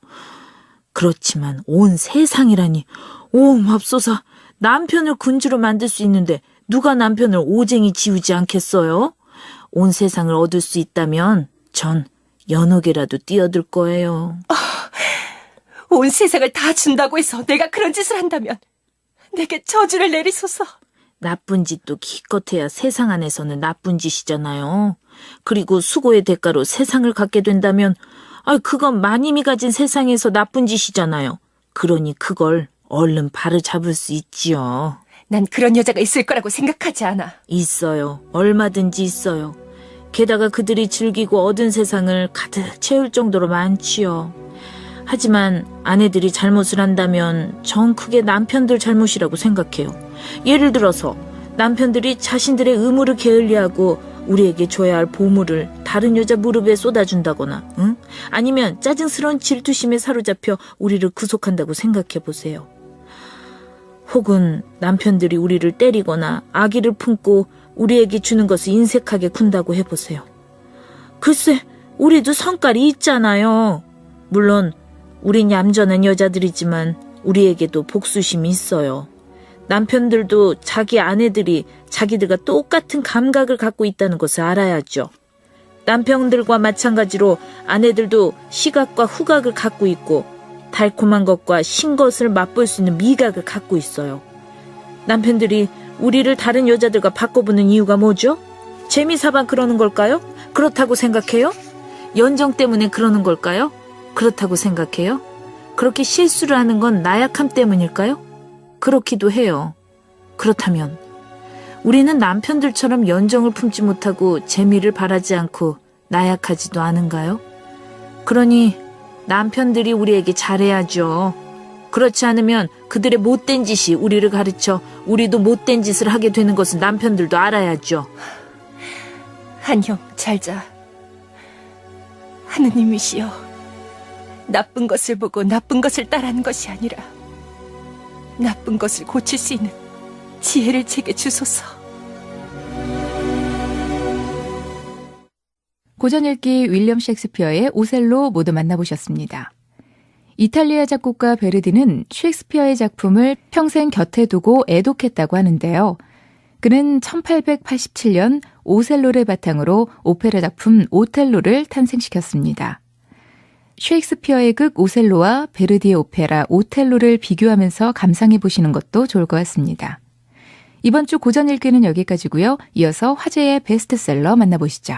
그렇지만 온 세상이라니, 오 맙소사, 남편을 군주로 만들 수 있는데 누가 남편을 오쟁이 지우지 않겠어요? 온 세상을 얻을 수 있다면 전 연옥에라도 뛰어들 거예요. 온 세상을 다 준다고 해서 내가 그런 짓을 한다면 내게 저주를 내리소서. 나쁜 짓도 기껏해야 세상 안에서는 나쁜 짓이잖아요. 그리고 수고의 대가로 세상을 갖게 된다면 그건 마님이 가진 세상에서 나쁜 짓이잖아요. 그러니 그걸 얼른 바로잡을 수 있지요. 난 그런 여자가 있을 거라고 생각하지 않아. 있어요. 얼마든지 있어요. 게다가 그들이 즐기고 얻은 세상을 가득 채울 정도로 많지요. 하지만 아내들이 잘못을 한다면 전 크게 남편들 잘못이라고 생각해요. 예를 들어서 남편들이 자신들의 의무를 게을리하고 우리에게 줘야 할 보물을 다른 여자 무릎에 쏟아준다거나, 아니면 짜증스러운 질투심에 사로잡혀 우리를 구속한다고 생각해보세요. 혹은 남편들이 우리를 때리거나 아기를 품고 우리에게 주는 것을 인색하게 군다고 해보세요. 글쎄, 우리도 성깔이 있잖아요. 물론 우린 얌전한 여자들이지만 우리에게도 복수심이 있어요. 남편들도 자기 아내들이 자기들과 똑같은 감각을 갖고 있다는 것을 알아야죠. 남편들과 마찬가지로 아내들도 시각과 후각을 갖고 있고 달콤한 것과 신 것을 맛볼 수 있는 미각을 갖고 있어요. 남편들이 우리를 다른 여자들과 바꿔보는 이유가 뭐죠? 재미삼아 그러는 걸까요? 그렇다고 생각해요? 연정 때문에 그러는 걸까요? 그렇다고 생각해요? 그렇게 실수를 하는 건 나약함 때문일까요? 그렇기도 해요. 그렇다면 우리는 남편들처럼 연정을 품지 못하고 재미를 바라지 않고 나약하지도 않은가요? 그러니 남편들이 우리에게 잘해야죠. 그렇지 않으면 그들의 못된 짓이 우리를 가르쳐 우리도 못된 짓을 하게 되는 것은 남편들도 알아야죠. 한형, 잘 자. 하느님이시여, 나쁜 것을 보고 나쁜 것을 따르는 것이 아니라 나쁜 것을 고칠 수 있는 지혜를 제게 주소서. 고전 읽기 윌리엄 셰익스피어의 오셀로 모두 만나보셨습니다. 이탈리아 작곡가 베르디는 셰익스피어의 작품을 평생 곁에 두고 애독했다고 하는데요. 그는 1887년 오셀로를 바탕으로 오페라 작품 오텔로를 탄생시켰습니다. 셰익스피어의 극 오셀로와 베르디의 오페라 오텔로를 비교하면서 감상해 보시는 것도 좋을 것 같습니다. 이번 주 고전 읽기는 여기까지고요. 이어서 화제의 베스트셀러 만나보시죠.